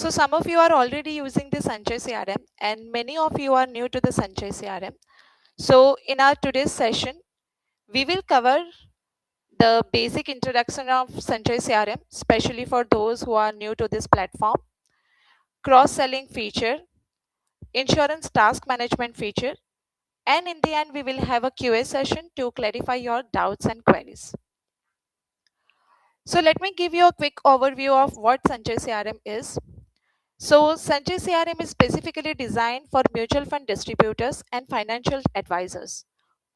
So some of you are already using the Sanchay CRM and many of you are new to the Sanchay CRM. So in our today's session, we will cover the basic introduction of Sanchay CRM, especially for those who are new to this platform, cross-selling feature, insurance task management feature, and in the end, we will have a QA session to clarify your doubts and queries. So let me give you a quick overview of what Sanchay CRM is. So Sanchay CRM is specifically designed for mutual fund distributors and financial advisors.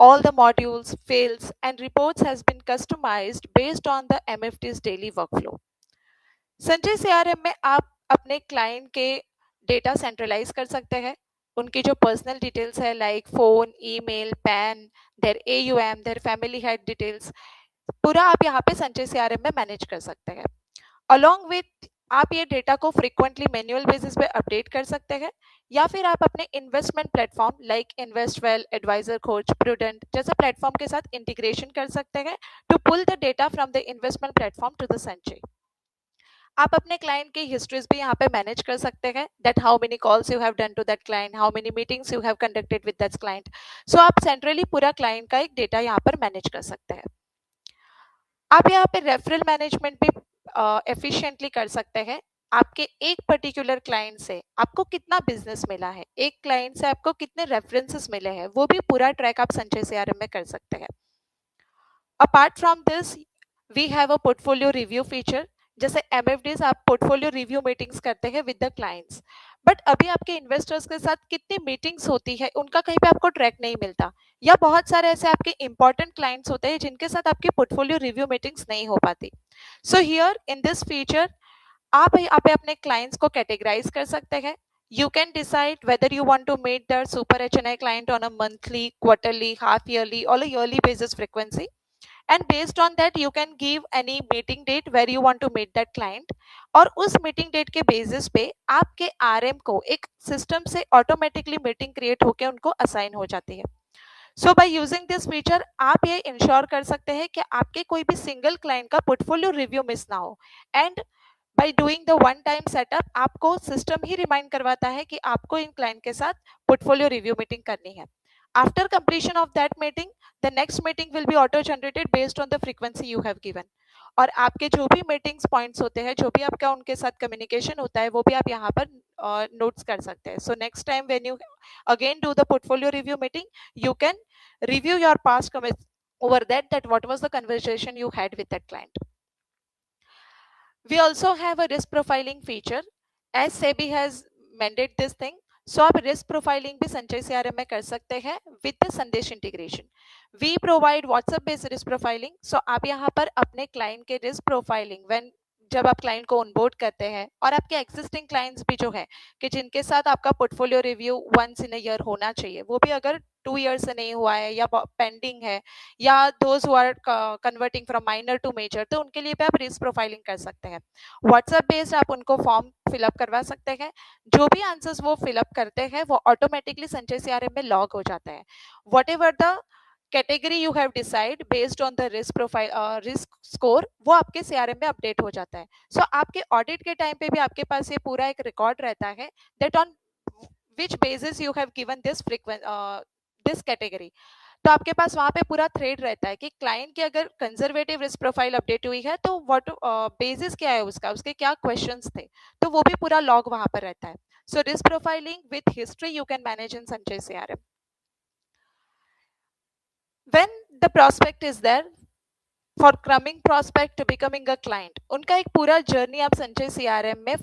All the modules, fields, and reports has been customized based on the MFD's daily workflow. Sanjay CRM में आप अपने client के data centralise कर सकते हैं. उनकी जो personal details है like phone, email, PAN, their AUM, their family head details, पूरा आप यहाँ पे संजय CRM में मैनेज कर सकते हैं. अलॉन्ग विथ आप ये डेटा को फ्रिक्वेंटली मैनुअल बेसिस पे अपडेट कर सकते हैं या फिर आप अपने investment platform like Investwell, advisor coach, Prudent जैसे प्लेटफॉर्म के साथ इंटीग्रेशन कर सकते हैं to pull the data from the investment platform to the Sanchay. आप अपने क्लाइंट की हिस्ट्रीज भी यहाँ पे मैनेज कर सकते हैं, that how many calls you have done to that client, how many meetings you have conducted with that client. So आप सेंट्रली पूरा क्लाइंट का एक डेटा यहाँ पर मैनेज कर सकते हैं. आप यहाँ पे रेफरल मैनेजमेंट भी एफिशिएंटली कर सकते हैं. आपके एक पर्टिकुलर क्लाइंट से आपको कितना बिजनेस मिला है, एक क्लाइंट से आपको कितने रेफरेंसेस मिले हैं, वो भी पूरा ट्रैक आप संचय CRM में कर सकते हैं. Apart from this we have a portfolio review feature. जैसे MFDs आप पोर्टफोलियो रिव्यू मीटिंग्स करते हैं विद द क्लाइंट्स, बट अभी आपके इन्वेस्टर्स के साथ कितनी मीटिंग्स होती है उनका कहीं पे आपको ट्रैक नहीं मिलता, या बहुत सारे ऐसे आपके इंपॉर्टेंट क्लाइंट्स होते हैं जिनके साथ आपकी पोर्टफोलियो रिव्यू मीटिंग्स नहीं हो पाती. So here in this feature आप यहाँ पे अपने क्लाइंट्स को कैटेगराइज कर सकते हैं. You can decide whether you want to meet the super HNI client on a monthly, quarterly, half yearly or a yearly basis frequency, and based on that you can give any meeting date where you want to meet that client. और उस meeting date के basis पे आपके RM को एक system से automatically meeting create होकर उनको असाइन हो जाती है. सो बाय यूजिंग दिस फीचर आप ये इंश्योर कर सकते हैं कि आपके कोई भी सिंगल क्लाइंट का पोर्टफोलियो रिव्यू मिस ना हो. And by doing the one time setup आपको सिस्टम ही रिमाइंड करवाता है कि आपको इन क्लाइंट के साथ पोर्टफोलियो रिव्यू मीटिंग करनी है. After completion of that meeting the next meeting will be auto generated based on the frequency you have given. और आपके जो भी मीटिंग्स पॉइंट्स होते हैं, जो भी आपका उनके साथ कम्युनिकेशन होता है, वो भी आप यहाँ पर नोट्स कर सकते हैं. So next time when you again do the portfolio review meeting you can review your past comments over that what was the conversation you had with that client. We also have a risk profiling feature as SEBI has mandated this thing. So आप risk profiling भी संचय CRM में कर सकते हैं with the संदेश integration. We provide WhatsApp based risk profiling. So आप यहाँ पर अपने client के risk profiling when जब आप क्लाइंट को ऑनबोर्ड करते हैं और आपके एक्सिस्टिंग क्लाइंट्स भी जो है कि जिनके साथ आपका portfolio review once in a year होना चाहिए, वो भी अगर 2 ईयर से नहीं हुआ है या पेंडिंग है या those who are converting from minor to major, तो उनके लिए भी आप रिस्क प्रोफाइलिंग कर सकते हैं. व्हाट्सएप बेस्ड आप उनको फॉर्म फिलअप करवा सकते हैं. जो भी आंसर्स वो फिलअप करते हैं वो ऑटोमेटिकली संचय CRM में लॉग हो जाता है. What ever the category you have decide based on the risk profile risk score, वो आपके CRM में अपडेट हो जाता है. सो आपके ऑडिट के टाइम पे भी आपके पास ये पूरा एक रिकॉर्ड रहता है that on which basis you have given this category. तो आपके पास वहां पे पूरा थ्रेड रहता है कि क्लाइंट की अगर कंजर्वेटिव रिस्क प्रोफाइल अपडेट हुई है तो व्हाट बेसिस क्या है उसका, उसके क्या क्वेश्चंस थे, तो वो भी पूरा लॉग वहां पर रहता है. So risk profiling with history you can manage in संचय CRM. When the prospect is there, for coming prospect to becoming a client, उनका एक पूरा जर्नी आप संचय CRM में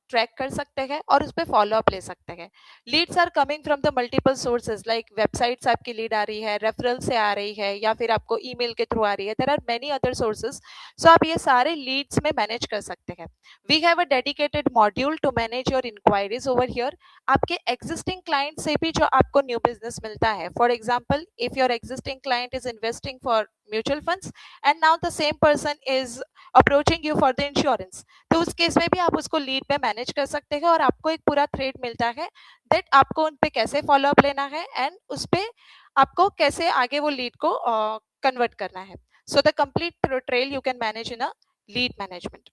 ट्रैक कर सकते हैं और उस पर फॉलो अप ले सकते हैं. Leads are coming from the multiple sources like website से आपकी लीड आ रही है, रेफरल से आ रही है, या फिर आपको ईमेल के थ्रू आ रही है. There are many other sources. So आप ये सारे लीड्स में मैनेज कर सकते हैं. We have a dedicated module to manage your inquiries over here. आपके एग्जिस्टिंग क्लाइंट से भी जो आपको न्यू बिजनेस मिलता है, for example if your existing client is investing for mutual funds and now the same person is approaching you for the insurance, तो उस case में भी आप उसको लीड पे मैनेज कर सकते हैं और आपको एक पूरा थ्रेड मिलता है दैट आपको उन पे कैसे फॉलो अप लेना है एंड उस पे आपको कैसे आगे वो लीड को कन्वर्ट करना है. So the complete trail you can manage in a lead management.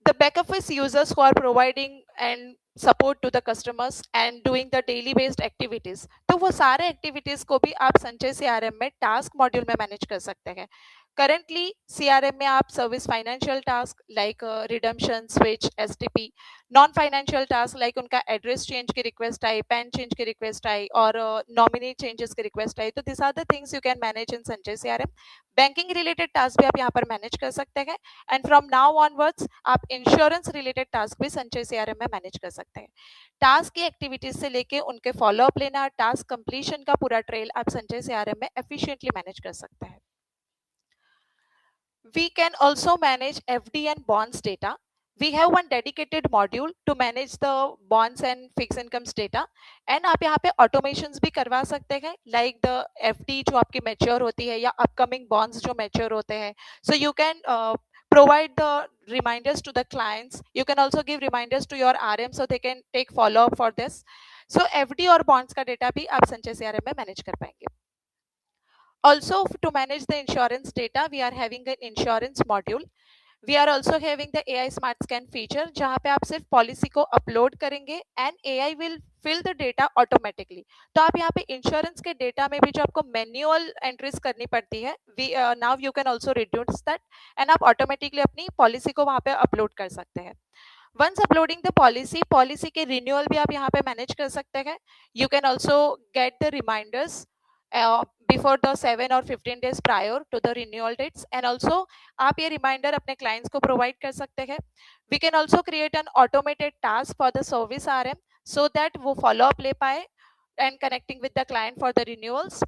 The back office users who are providing and support to the customers and doing the daily based activities, तो वो सारे activities को भी आप संचय CRM में task module में manage कर सकते हैं. करंटली सीआरएम में आप service financial task like redemption, switch, STP, non financial task like उनका एड्रेस चेंज की रिक्वेस्ट आई, पैन चेंज की रिक्वेस्ट आई और नॉमिनी चेंजेस की रिक्वेस्ट आई, तो this are the things you can manage in Sanchay CRM. Banking related task भी आप यहाँ पर मैनेज कर सकते हैं. एंड फ्रॉम नाउ ऑनवर्ड्स आप इंश्योरेंस रिलेटेड टास्क भी संचय सीआरएम में मैनेज कर सकते हैं. टास्क की एक्टिविटीज से लेके उनके फॉलोअप लेना, टास्क कंप्लीशन का पूरा ट्रेल आप संचय सीआरएम में एफिशिएंटली मैनेज कर सकते हैं. We can also manage FD and bonds data. We have one dedicated module to manage the bonds and fixed incomes data. And आप यहाँ पे automations भी करवा सकते हैं, like the FD जो आपकी mature होती है या upcoming bonds जो mature होते हैं. So you can provide the reminders to the clients. You can also give reminders to your RM so they can take follow up for this. So FD और bonds का data भी आप संचय CRM में manage कर पाएंगे. Also, to manage the insurance data, we are having an insurance module. We are also having the AI Smart Scan feature, जहाँ पे आप सिर्फ पॉलिसी को अपलोड करेंगे and AI will fill the data automatically. तो आप यहाँ पे इंश्योरेंस के डेटा में भी जो आपको मैन्युअल एंट्रीज करनी पड़ती है, now you can also reduce that and आप ऑटोमेटिकली अपनी पॉलिसी को वहाँ पे अपलोड कर सकते हैं. Once uploading the policy, policy के renewal भी आप यहाँ पे manage कर सकते हैं. You can also get the reminders before the 7 or 15 days prior to the renewal dates, and also आप ये reminder अपने clients को provide कर सकते हैं. We can also create an automated task for the service RM so that वो follow up ले पाए and connecting with the client for the renewals.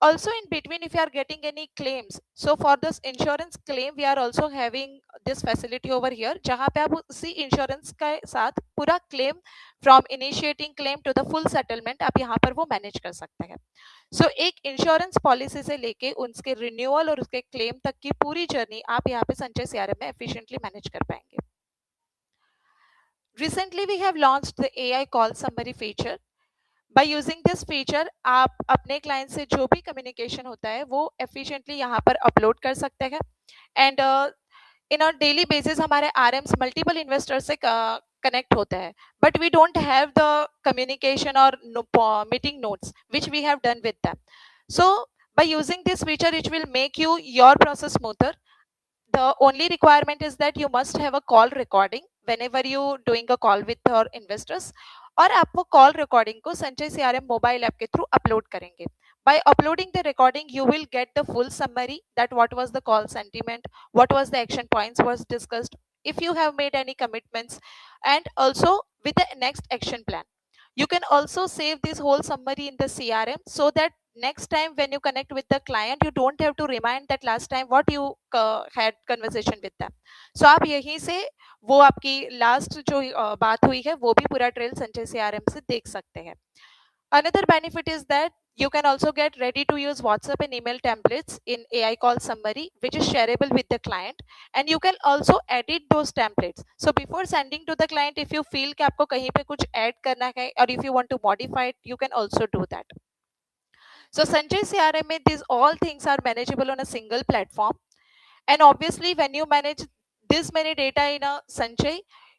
Also in between, if you are getting any claims, so for this insurance claim we are also having this facility over here जहाँ पे आप उसी insurance के साथ पूरा claim from initiating claim to the full settlement आप यहाँ पर वो manage कर सकते हैं. So एक insurance policy से लेके उसके renewal और उसके claim तक की पूरी journey आप यहाँ पे संचय CRM में efficiently manage कर पाएंगे. Recently we have launched the AI call summary feature. By using this feature आप अपने क्लाइंट से जो भी कम्युनिकेशन होता है वो एफिशिएंटली यहाँ पर अपलोड कर सकते हैं. And in a daily basis हमारे आरएम्स मल्टीपल इन्वेस्टर से कनेक्ट होते हैं, but we don't have the communication और meeting notes which we have done with them. So by using this feature it will make your process smoother. The only requirement is that you must have a call recording whenever you doing a call with your investors, और आप वो call recording को संचय CRM mobile app के through upload करेंगे. By uploading the recording, you will get the full summary that what was the call sentiment, what was the action points was discussed, if you have made any commitments, and also with the next action plan. You can also save this whole summary in the CRM so that next time when you connect with the client, you don't have to remind that last time what you had conversation with them. So आप यहीं से वो आपकी last जो बात हुई है वो भी पूरा ट्रेल संचय सीआरएम से देख सकते हैं. Another benefit is that you can also get ready to use WhatsApp and email templates in AI call summary, which is shareable with the client, and you can also edit those templates. So before sending to the client, if you feel कि आपको कहीं पे कुछ add करना है or if you want to modify it, you can also do that. So Sanjay CRM में these all things are manageable on a single platform. And obviously, when you manage this many data in a Sanjay,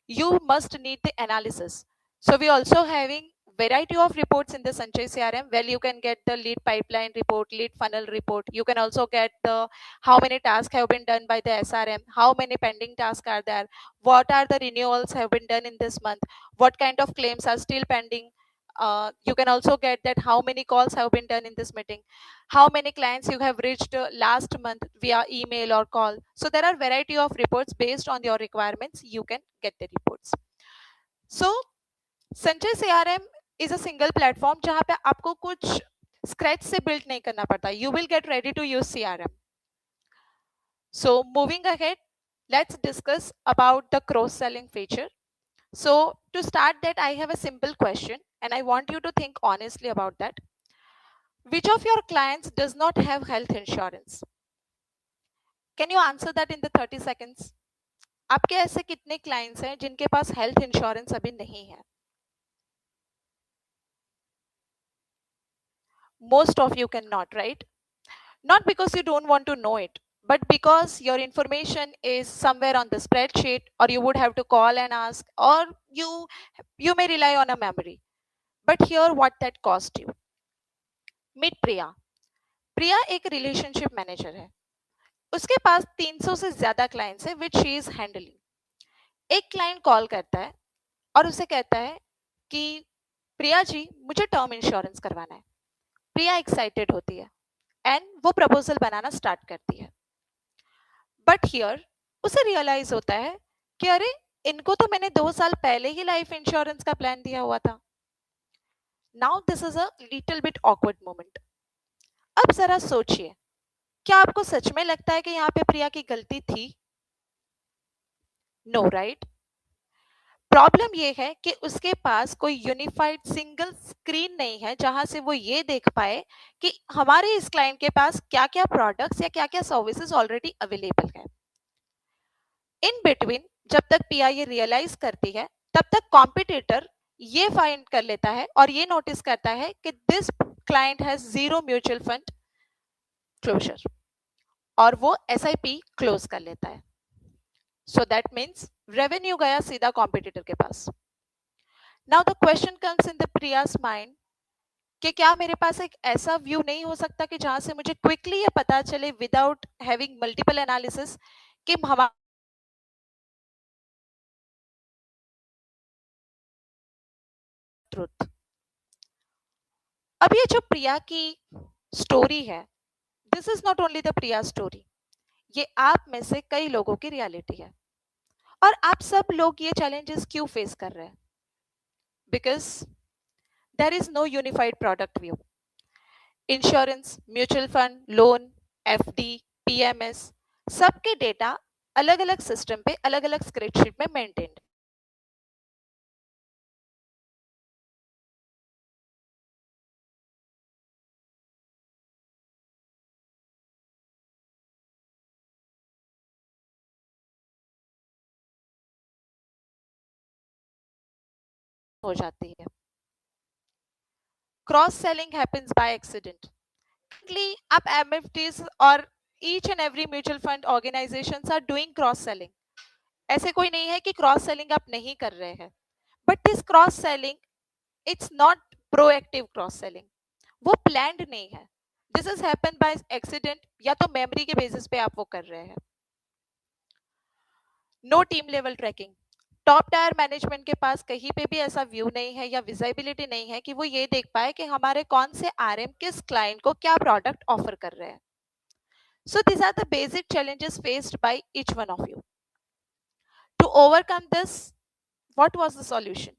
you must need the analysis. So we also having variety of reports in the Sanjay CRM where you can get the lead pipeline report, lead funnel report. You can also get the how many tasks have been done by the SRM, how many pending tasks are there, what are the renewals have been done in this month, what kind of claims are still pending. You can also get that how many calls have been done in this meeting, how many clients you have reached last month via email or call. So there are variety of reports based on your requirements. You can get the reports. So संचय CRM is a single platform जहाँ पे आपको कुछ scratch से build नहीं करना पड़ता. You will get ready to use CRM. So moving ahead, let's discuss about the cross-selling feature. So to start that, I have a simple question and I want you to think honestly about that. Which of your clients does not have health insurance? Can you answer that in the 30 seconds? आपके ऐसे कितने clients हैं जिनके पास health insurance अभी नहीं है? Most of you cannot, right? Not because you don't want to know it, but because your information is somewhere on the spreadsheet, or you would have to call and ask, or you may rely on a memory. But here what that cost you. Meet Priya. Priya एक relationship manager है. उसके पास 300 से ज्यादा clients है which she is handling. एक client call करता है और उसे कहता है कि प्रिया जी मुझे टर्म इंश्योरेंस करवाना है. प्रिया एक्साइटेड होती है एंड वो प्रपोजल बनाना स्टार्ट करती है. बट हियर उसे रियलाइज होता है कि अरे इनको तो मैंने 2 साल पहले ही लाइफ इंश्योरेंस का प्लान दिया हुआ था. Now this is a little bit awkward moment. अब जरा सोचिए, क्या आपको सच में लगता है कि यहाँ पे प्रिया की गलती थी? No, right? प्रॉब्लम ये है कि उसके पास कोई यूनिफाइड सिंगल स्क्रीन नहीं है जहां से वो ये देख पाए कि हमारे इस क्लाइंट के पास क्या क्या प्रोडक्ट्स या क्या क्या सर्विसेज ऑलरेडी अवेलेबल है. इन बिटवीन जब तक पिया ये रियलाइज करती है तब तक कॉम्पिटिटर ये फाइंड कर लेता है और ये नोटिस करता है कि this client has zero mutual fund closure और वो एसआईपी क्लोज कर लेता है. सो दैट मीन्स रेवेन्यू गया सीधा कॉम्पिटिटर के पास. Now the question comes in the Priya's mind कि क्या मेरे पास एक ऐसा व्यू नहीं हो सकता कि जहां से मुझे क्विकली ये पता चले विदाउट हैविंग मल्टीपल एनालिसिस कि हमारा ट्रुथ. अब ये जो प्रिया की स्टोरी है, this is not only the Priya story. ये आप में से कई लोगों की रियलिटी है. और आप सब लोग ये चैलेंजेस क्यों फेस कर रहे हैं? Because there is no unified product view. Insurance, mutual fund, loan, FD, PMS, सबके डेटा अलग अलग सिस्टम पे अलग अलग स्प्रेडशीट में मेंटेन्ड. हो जाती है. Cross selling happens by accident. आप एमएफटीज और each and every mutual fund organisations are doing cross selling. ऐसे कोई नहीं है कि क्रॉस सेलिंग आप नहीं कर रहे हैं. But this cross selling, it's not proactive cross selling. वो प्लान्ड नहीं है. This is happen by accident या तो मेमोरी के बेसिस पे आप वो कर रहे हैं. No team level tracking. Top tier management के पास कहीं पे भी ऐसा व्यू नहीं है या विजिबिलिटी नहीं है कि वो ये देख पाए कि हमारे कौन से आरएम किस क्लाइंट को क्या प्रोडक्ट ऑफर कर रहे हैं. So these are the basic challenges faced by each one of you. To overcome this, what was the solution?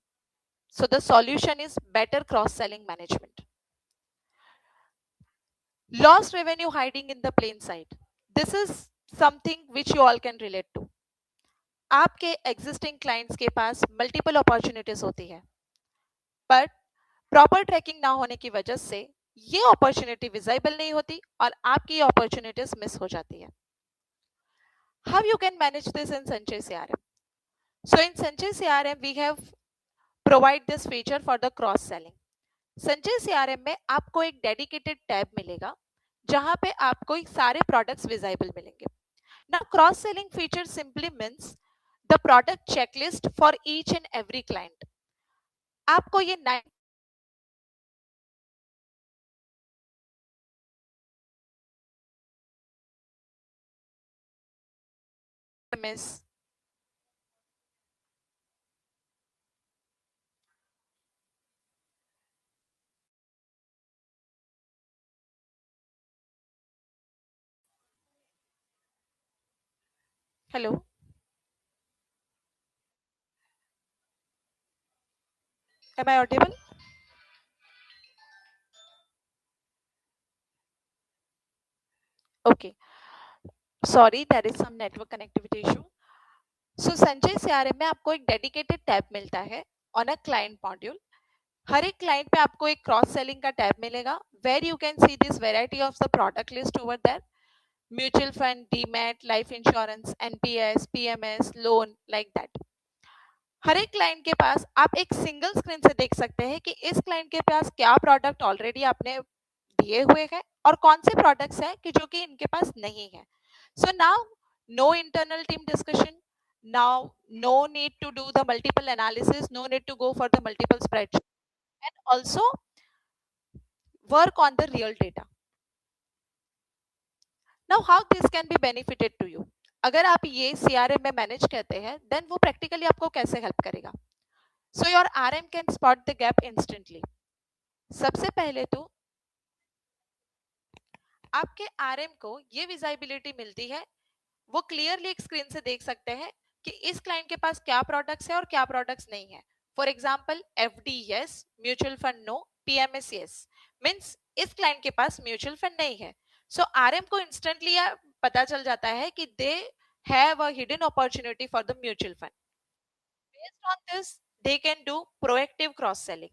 So the solution is better cross-selling management. Lost revenue hiding in the plain sight. This is something which you all can relate to. आपके existing clients के पास multiple opportunities होती है, but proper tracking ना होने की वजह से ये opportunity visible नहीं होती और आपकी opportunities miss हो जाती है. How you can manage this in Sanchay CRM? So in Sanchay CRM, we have provide this feature for the cross selling. संचय सीआरएम में आपको एक डेडिकेटेड टैब मिलेगा जहां पे आपको सारे प्रोडक्ट्स विजिबल मिलेंगे. Now cross selling feature simply means the product checklist for each and every client. आपको ये 9 miss hello, am I audible? Okay, sorry, there is some network connectivity issue. So Sanchay CRM में आपको एक dedicated tab मिलता है on a client module. हर एक क्लाइंट पे आपको एक क्रॉस सेलिंग का टैब मिलेगा where you can see this variety of the product list over there. Mutual fund, demat, life insurance, NPS, PMS, loan, like that. हर एक क्लाइंट के पास आप एक सिंगल स्क्रीन से देख सकते हैं कि इस क्लाइंट के पास क्या प्रोडक्ट ऑलरेडी आपने दिए हुए हैं और कौन से प्रोडक्ट्स हैं कि जो कि इनके पास नहीं है. So now, no internal team discussion. Now, no need to do the multiple analysis, no need to go for the multiple spreadsheets, and also work on the real data. Now, how this can be benefited to you? अगर आप ये CRM में manage करते हैं, then वो practically आपको कैसे help करेगा? So your RM can spot the gap instantly. सबसे पहले तो आपके आरएम को ये विजिबिलिटी मिलती है, वो क्लियरली एक स्क्रीन से देख सकते हैं कि इस क्लाइंट के पास क्या प्रोडक्ट्स है और क्या प्रोडक्ट्स नहीं है. For example FD yes, mutual fund no, PMS yes, means इस क्लाइंट के पास म्यूचुअल फंड नहीं है. सो आरएम को इंस्टेंटली पता चल जाता है कि they have a hidden opportunity for the mutual fund. Based on this they can do proactive cross selling.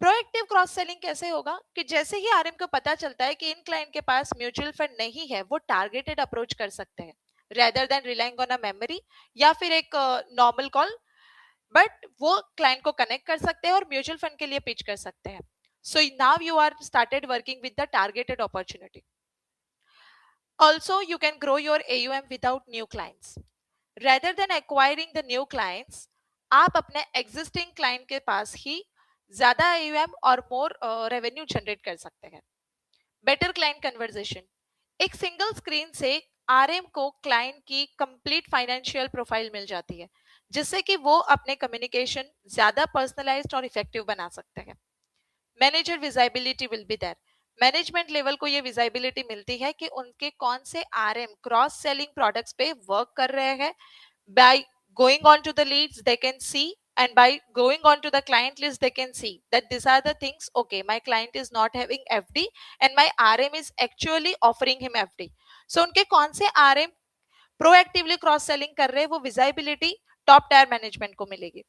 Proactive cross selling कैसे होगा कि जैसे ही आरएम को पता चलता है कि इन क्लाइंट के पास म्यूचुअल फंड नहीं है, वो टारगेटेड अप्रोच कर सकते हैं rather than relying on a memory या फिर एक नॉर्मल कॉल, बट वो क्लाइंट को कनेक्ट कर सकते हैं और म्यूचुअल फंड के लिए पिच कर सकते हैं. So now you are started working with the targeted opportunity. Also, you can grow your AUM without new clients. Rather than acquiring the new clients, आप अपने existing client के पास ही ज्यादा AUM और more revenue generate कर सकते हैं. Better client conversation. एक single screen से आरएम को क्लाइंट की कंप्लीट फाइनेंशियल प्रोफाइल मिल जाती है, जिससे कि वो अपने कम्युनिकेशन ज्यादा पर्सनलाइज्ड और इफेक्टिव बना सकते हैं. Manager visibility will be there. Management level को ये विजिबिलिटी मिलती है कि उनके कौन से आरएम क्रॉस सेलिंग प्रोडक्ट्स पे वर्क कर रहे हैं. By going on to the leads, they can see, and by going on to the client list, they can see that these are the things. Okay, my client is not having FD and my RM is actually offering him FD. So उनके कौन से RM proactively cross selling कर रहे हैं, वो visibility top tier management को मिलेगी.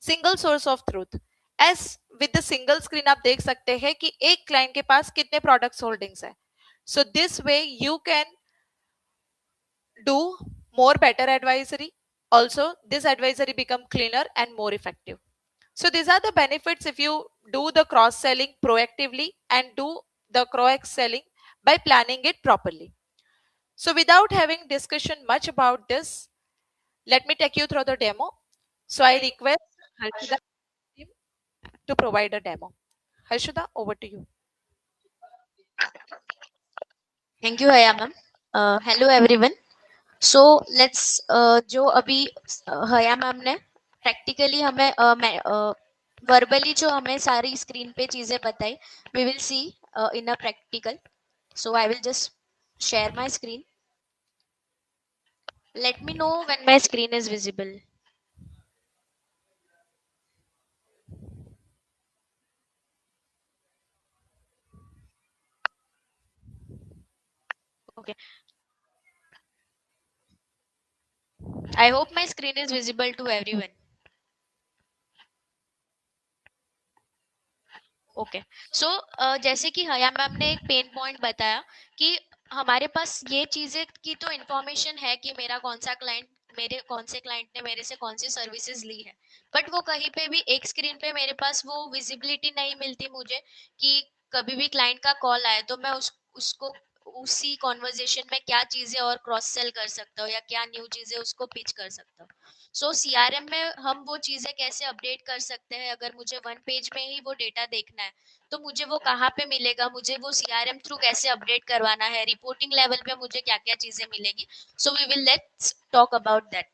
Single source of truth. S with the single screen आप देख सकते हैं कि एक क्लाइंट के पास कितने प्रोडक्ट्स होल्डिंग्स है. So this way you can do more better advisory. Also, this advisory become cleaner and more effective. So these are the benefits if you do the cross selling proactively and do the cross selling by planning it properly. So without having discussion much about this, let me take you through the demo. So I request Harshita team to provide a demo. Harshita, over to you. Thank you, Haya ma'am. Hello everyone. So let's जो अभी हया ma'am ने practically हमें verbally जो हमें सारी screen पे चीजें बताई, we will see in a practical. So I will just share my screen. Let me know when my screen is visible. Okay. I hope my screen is visible to everyone. Okay so जैसे कि हया ma'am ने एक pain point बताया कि हमारे पास ये चीजें की तो इन्फॉर्मेशन है कि मेरे कौन से क्लाइंट ने मेरे से कौन सी सर्विसेज ली है, बट वो कहीं पे भी एक स्क्रीन पे मेरे पास वो विजिबिलिटी नहीं मिलती मुझे कि कभी भी क्लाइंट का कॉल आए तो मैं उसको उसी कॉन्वर्जेशन में क्या चीजें और क्रॉस सेल कर सकता हूँ या क्या न्यू चीजें उसको पिच कर सकता हूँ. सो सीआरएम में हम वो चीजें कैसे अपडेट कर सकते हैं? अगर मुझे वन पेज में ही वो डेटा देखना है तो मुझे वो कहाँ पे मिलेगा, मुझे वो सीआरएम थ्रू कैसे अपडेट करवाना है, रिपोर्टिंग लेवल पे मुझे क्या क्या चीजें मिलेगी. So we will let's talk about that.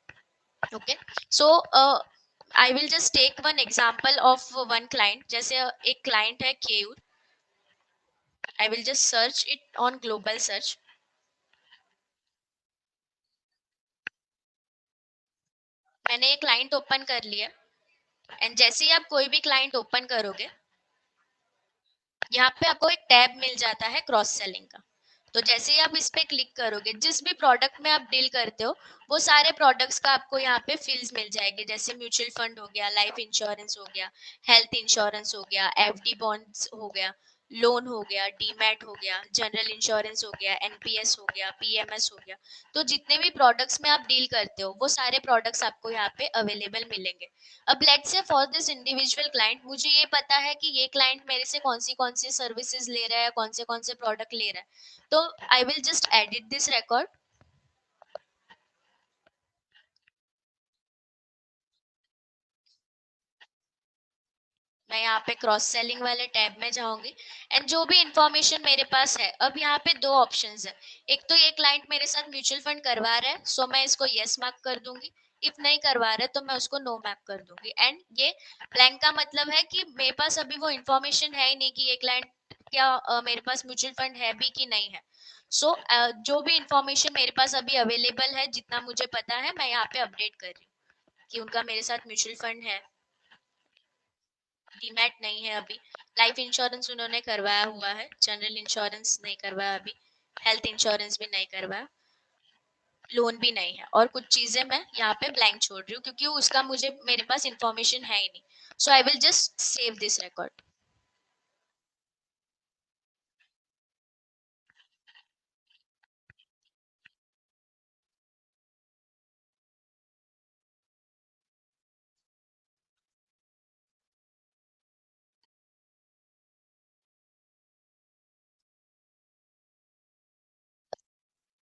Okay so I will just take one example of one client. जैसे एक क्लाइंट है Keyur. I will just search it on global search. मैंने ये क्लाइंट ओपन कर लिया एंड जैसे ही आप कोई भी क्लाइंट ओपन करोगे, यहाँ पे आपको एक टैब मिल जाता है क्रॉस सेलिंग का. तो जैसे ही आप इस पे क्लिक करोगे, जिस भी प्रोडक्ट में आप डील करते हो वो सारे प्रोडक्ट्स का आपको यहाँ पे फील्ड्स मिल जाएंगे. जैसे म्यूचुअल फंड हो गया, लाइफ इंश्योरेंस हो गया, हेल्थ इंश्योरेंस हो गया, एफडी बॉन्ड्स हो गया. लोन हो गया, डीमैट हो गया, जनरल इंश्योरेंस हो गया, एनपीएस हो गया, पीएमएस हो गया। तो जितने भी प्रोडक्ट्स में आप डील करते हो वो सारे प्रोडक्ट्स आपको यहाँ पे अवेलेबल मिलेंगे। अब let's say for this individual client मुझे ये पता है कि ये क्लाइंट मेरे से कौन सी सर्विसेज ले रहा है, कौन से प्रोडक्ट ले रहा है। तो I will just edit this record. मैं यहाँ पे क्रॉस सेलिंग वाले टैब में जाऊंगी एंड जो भी इंफॉर्मेशन मेरे पास है, अब यहाँ पे दो ऑप्शंस है। एक तो ये क्लाइंट मेरे साथ म्यूचुअल फंड करवा रहा है, सो मैं इसको यस मार्क कर दूंगी। इफ नहीं करवा रहा है तो मैं उसको नो मार्क कर दूंगी। एंड ये ब्लैंक का मतलब है कि मेरे पास अभी वो इंफॉर्मेशन है ही नहीं कि ये क्लाइंट क्या मेरे पास म्यूचुअल फंड है भी कि नहीं है। सो जो भी इंफॉर्मेशन मेरे पास अभी अवेलेबल है, जितना मुझे पता है, मैं यहाँ पे अपडेट कर रही हूँ कि उनका मेरे साथ म्यूचुअल फंड है, डीमैट नहीं है अभी, लाइफ इंश्योरेंस उन्होंने करवाया हुआ है, जनरल इंश्योरेंस नहीं करवाया अभी, हेल्थ इंश्योरेंस भी नहीं करवाया, लोन भी नहीं है, और कुछ चीजें मैं यहाँ पे ब्लैंक छोड़ रही हूँ क्योंकि उसका मुझे मेरे पास इंफॉर्मेशन है ही नहीं। So I will just save this record.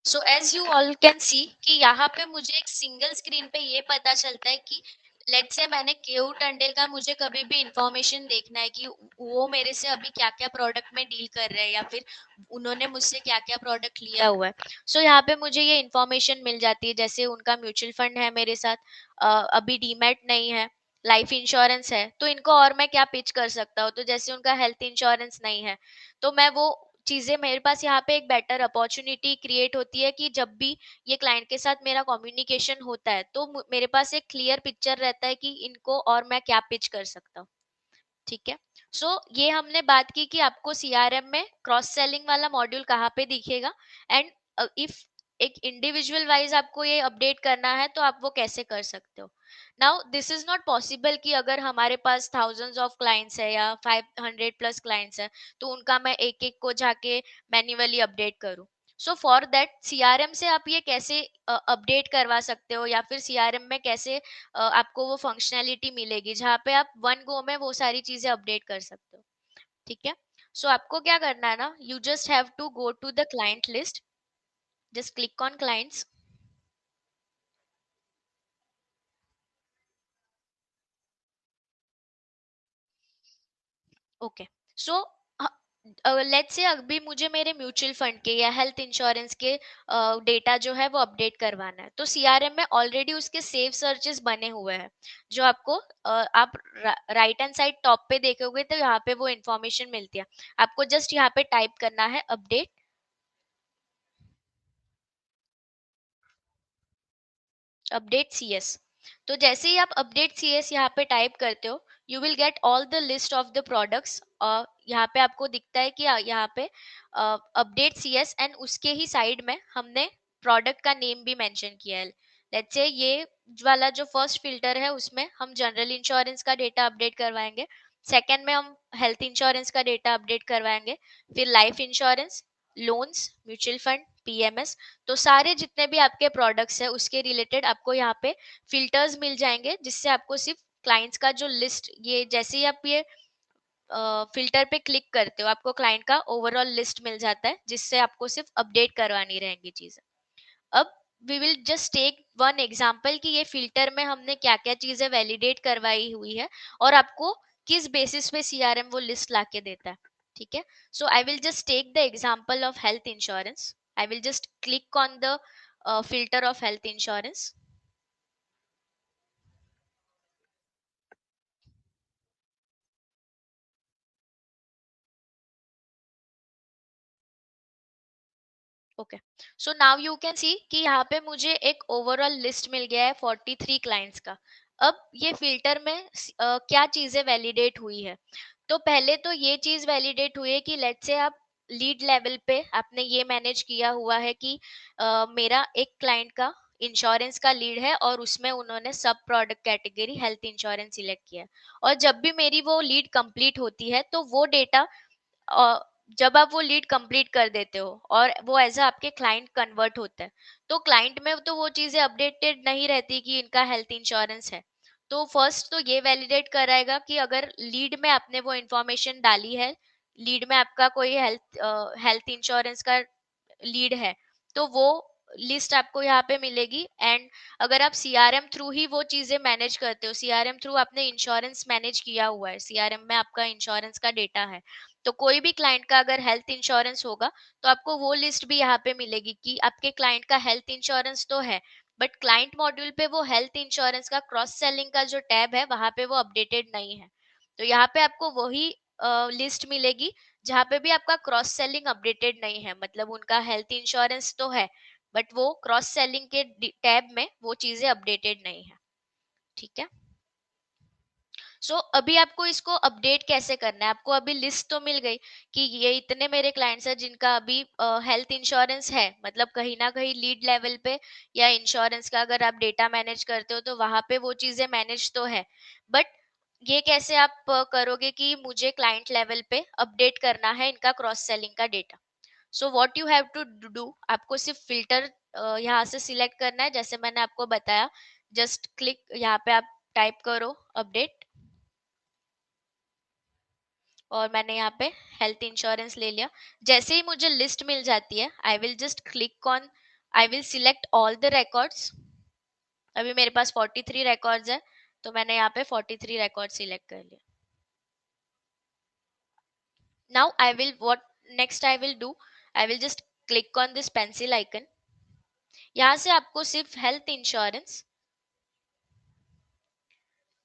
So as you all can see कि यहाँ पे मुझे एक सिंगल स्क्रीन पे ये पता चलता है कि लेट्स से मैंने केयू टंडेल का मुझे कभी भी इंफॉर्मेशन देखना है कि वो मेरे से अभी क्या क्या प्रोडक्ट में डील कर रहे हैं या फिर उन्होंने मुझसे क्या क्या प्रोडक्ट लिया हुआ है। सो यहाँ पे मुझे ये इंफॉर्मेशन मिल जाती है, जैसे उनका म्यूचुअल फंड है मेरे साथ, अभी डीमैट नहीं है, लाइफ इंश्योरेंस है, तो इनको और मैं क्या पिच कर सकता हूँ। तो जैसे उनका हेल्थ इंश्योरेंस नहीं है, तो मैं वो चीजें, मेरे पास यहाँ पे एक बेटर अपॉर्चुनिटी क्रिएट होती है कि जब भी ये क्लाइंट के साथ मेरा कम्युनिकेशन होता है तो मेरे पास एक क्लियर पिक्चर रहता है कि इनको और मैं क्या पिच कर सकता हूँ। ठीक है। सो ये हमने बात की कि आपको सीआरएम में क्रॉस सेलिंग वाला मॉड्यूल कहाँ पे दिखेगा, एंड इफ एक इंडिविजुअल वाइज आपको ये अपडेट करना है तो आप वो कैसे कर सकते हो। Now this is not possible कि अगर हमारे पास थाउजेंड्स ऑफ क्लाइंट्स है या 500 प्लस क्लाइंट्स है तो उनका मैं एक एक को जाके मैन्युअली अपडेट करूं। सो फॉर दैट सीआरएम से आप ये कैसे अपडेट करवा सकते हो, या फिर सीआरएम में कैसे आपको वो फंक्शनैलिटी मिलेगी जहाँ पे आप वन गो में वो सारी चीजें अपडेट कर सकते हो। ठीक है। सो आपको क्या करना है ना, you just have to go to the client list, just click on clients. Okay. So let's say अभी मुझे मेरे म्यूचुअल फंड के या हेल्थ इंश्योरेंस के डेटा जो है वो अपडेट करवाना है, तो सीआरएम में ऑलरेडी उसके सेव सर्चेस बने हुए हैं जो आपको आप राइट हैंड साइड टॉप पे देखोगे तो यहाँ पे वो इंफॉर्मेशन मिलती है। आपको जस्ट यहाँ पे टाइप करना है अपडेट, अपडेट सीएस। तो जैसे ही आप अपडेट सीएस यहाँ पे टाइप करते हो, you will get all the list of the products. यहाँ पे आपको दिखता है कि यहाँ पे अपडेट सीएस, एंड उसके ही साइड में हमने प्रोडक्ट का नेम भी मेंशन किया है। लेट्स से ये वाला जो फर्स्ट फिल्टर है उसमें हम जनरल इंश्योरेंस का डेटा अपडेट करवाएंगे, सेकंड में हम हेल्थ इंश्योरेंस का डेटा अपडेट करवाएंगे, फिर life insurance, loans, mutual fund, PMS. तो सारे जितने भी आपके प्रोडक्ट्स है उसके रिलेटेड आपको यहाँ पे फिल्टर्स मिल जाएंगे, जिससे आपको सिर्फ क्लाइंट्स का जो लिस्ट, ये जैसे ही आप ये फिल्टर पे क्लिक करते हो आपको क्लाइंट का ओवरऑल लिस्ट मिल जाता है, जिससे आपको सिर्फ अपडेट करवानी रहेंगी चीजें। अब we will just take one example कि ये फिल्टर में हमने क्या क्या चीजें वैलिडेट करवाई हुई है और आपको किस बेसिस पे सीआरएम वो लिस्ट लाके देता है। ठीक है। So I will just take the example of health insurance. I will just click on the filter of health insurance. Okay. So now you can see कि यहाँ पे मुझे एक ओवरऑल लिस्ट मिल गया है 43 क्लाइंट्स का। अब ये फिल्टर में क्या चीजें वैलिडेट हुई है, तो पहले तो ये चीज वैलिडेट हुई है कि लेट्स से आप लीड लेवल पे आपने ये मैनेज किया हुआ है कि मेरा एक क्लाइंट का इंश्योरेंस का लीड है और उसमें उन्होंने सब product category health insurance select किया है, और जब भी मेरी वो लीड कंप्लीट होती है तो वो डेटा जब आप वो लीड कंप्लीट कर देते हो और वो एज अ आपके क्लाइंट कन्वर्ट होता है, तो क्लाइंट में तो वो चीजें अपडेटेड नहीं रहती कि इनका हेल्थ इंश्योरेंस है। तो फर्स्ट तो ये वैलिडेट कराएगा कि अगर लीड में आपने वो इंफॉर्मेशन डाली है, लीड में आपका कोई हेल्थ इंश्योरेंस का लीड है, तो वो लिस्ट आपको यहाँ पे मिलेगी। एंड अगर आप सीआरएम थ्रू ही वो चीजें मैनेज करते हो, सीआरएम थ्रू आपने इंश्योरेंस मैनेज किया हुआ है, सीआरएम में आपका इंश्योरेंस का डेटा है, तो कोई भी क्लाइंट का अगर हेल्थ इंश्योरेंस होगा तो आपको वो लिस्ट भी यहाँ पे मिलेगी कि आपके क्लाइंट का हेल्थ इंश्योरेंस तो है, बट क्लाइंट मॉड्यूल पे वो हेल्थ इंश्योरेंस का क्रॉस सेलिंग का जो टैब है वहां पे वो अपडेटेड नहीं है। तो यहाँ पे आपको वही लिस्ट मिलेगी जहाँ पे भी आपका क्रॉस सेलिंग अपडेटेड नहीं है, मतलब उनका हेल्थ इंश्योरेंस तो है बट वो क्रॉस सेलिंग के टैब में वो चीजें अपडेटेड नहीं है। ठीक है। अभी आपको इसको अपडेट कैसे करना है, आपको अभी लिस्ट तो मिल गई कि ये इतने मेरे क्लाइंट्स हैं जिनका अभी हेल्थ इंश्योरेंस है, मतलब कहीं ना कहीं लीड लेवल पे या इंश्योरेंस का अगर आप डेटा मैनेज करते हो तो वहां पे वो चीजें मैनेज तो है। बट ये कैसे आप करोगे कि मुझे क्लाइंट लेवल पे अपडेट करना है इनका क्रॉस सेलिंग का data. What you have to do, आपको सिर्फ फिल्टर यहाँ से सिलेक्ट करना है, जैसे मैंने आपको बताया। जस्ट क्लिक यहाँ पे आप टाइप करो अपडेट, और मैंने यहाँ पे हेल्थ इंश्योरेंस ले लिया। जैसे ही मुझे लिस्ट मिल जाती है, I will just click on, I will select all the records. अभी मेरे पास 43 रिकॉर्ड्स है, तो मैंने यहाँ पे 43 रिकॉर्ड सिलेक्ट कर लिया। Now I will what next I will do, I will just click on this pencil icon. यहाँ से आपको सिर्फ हेल्थ इंश्योरेंस,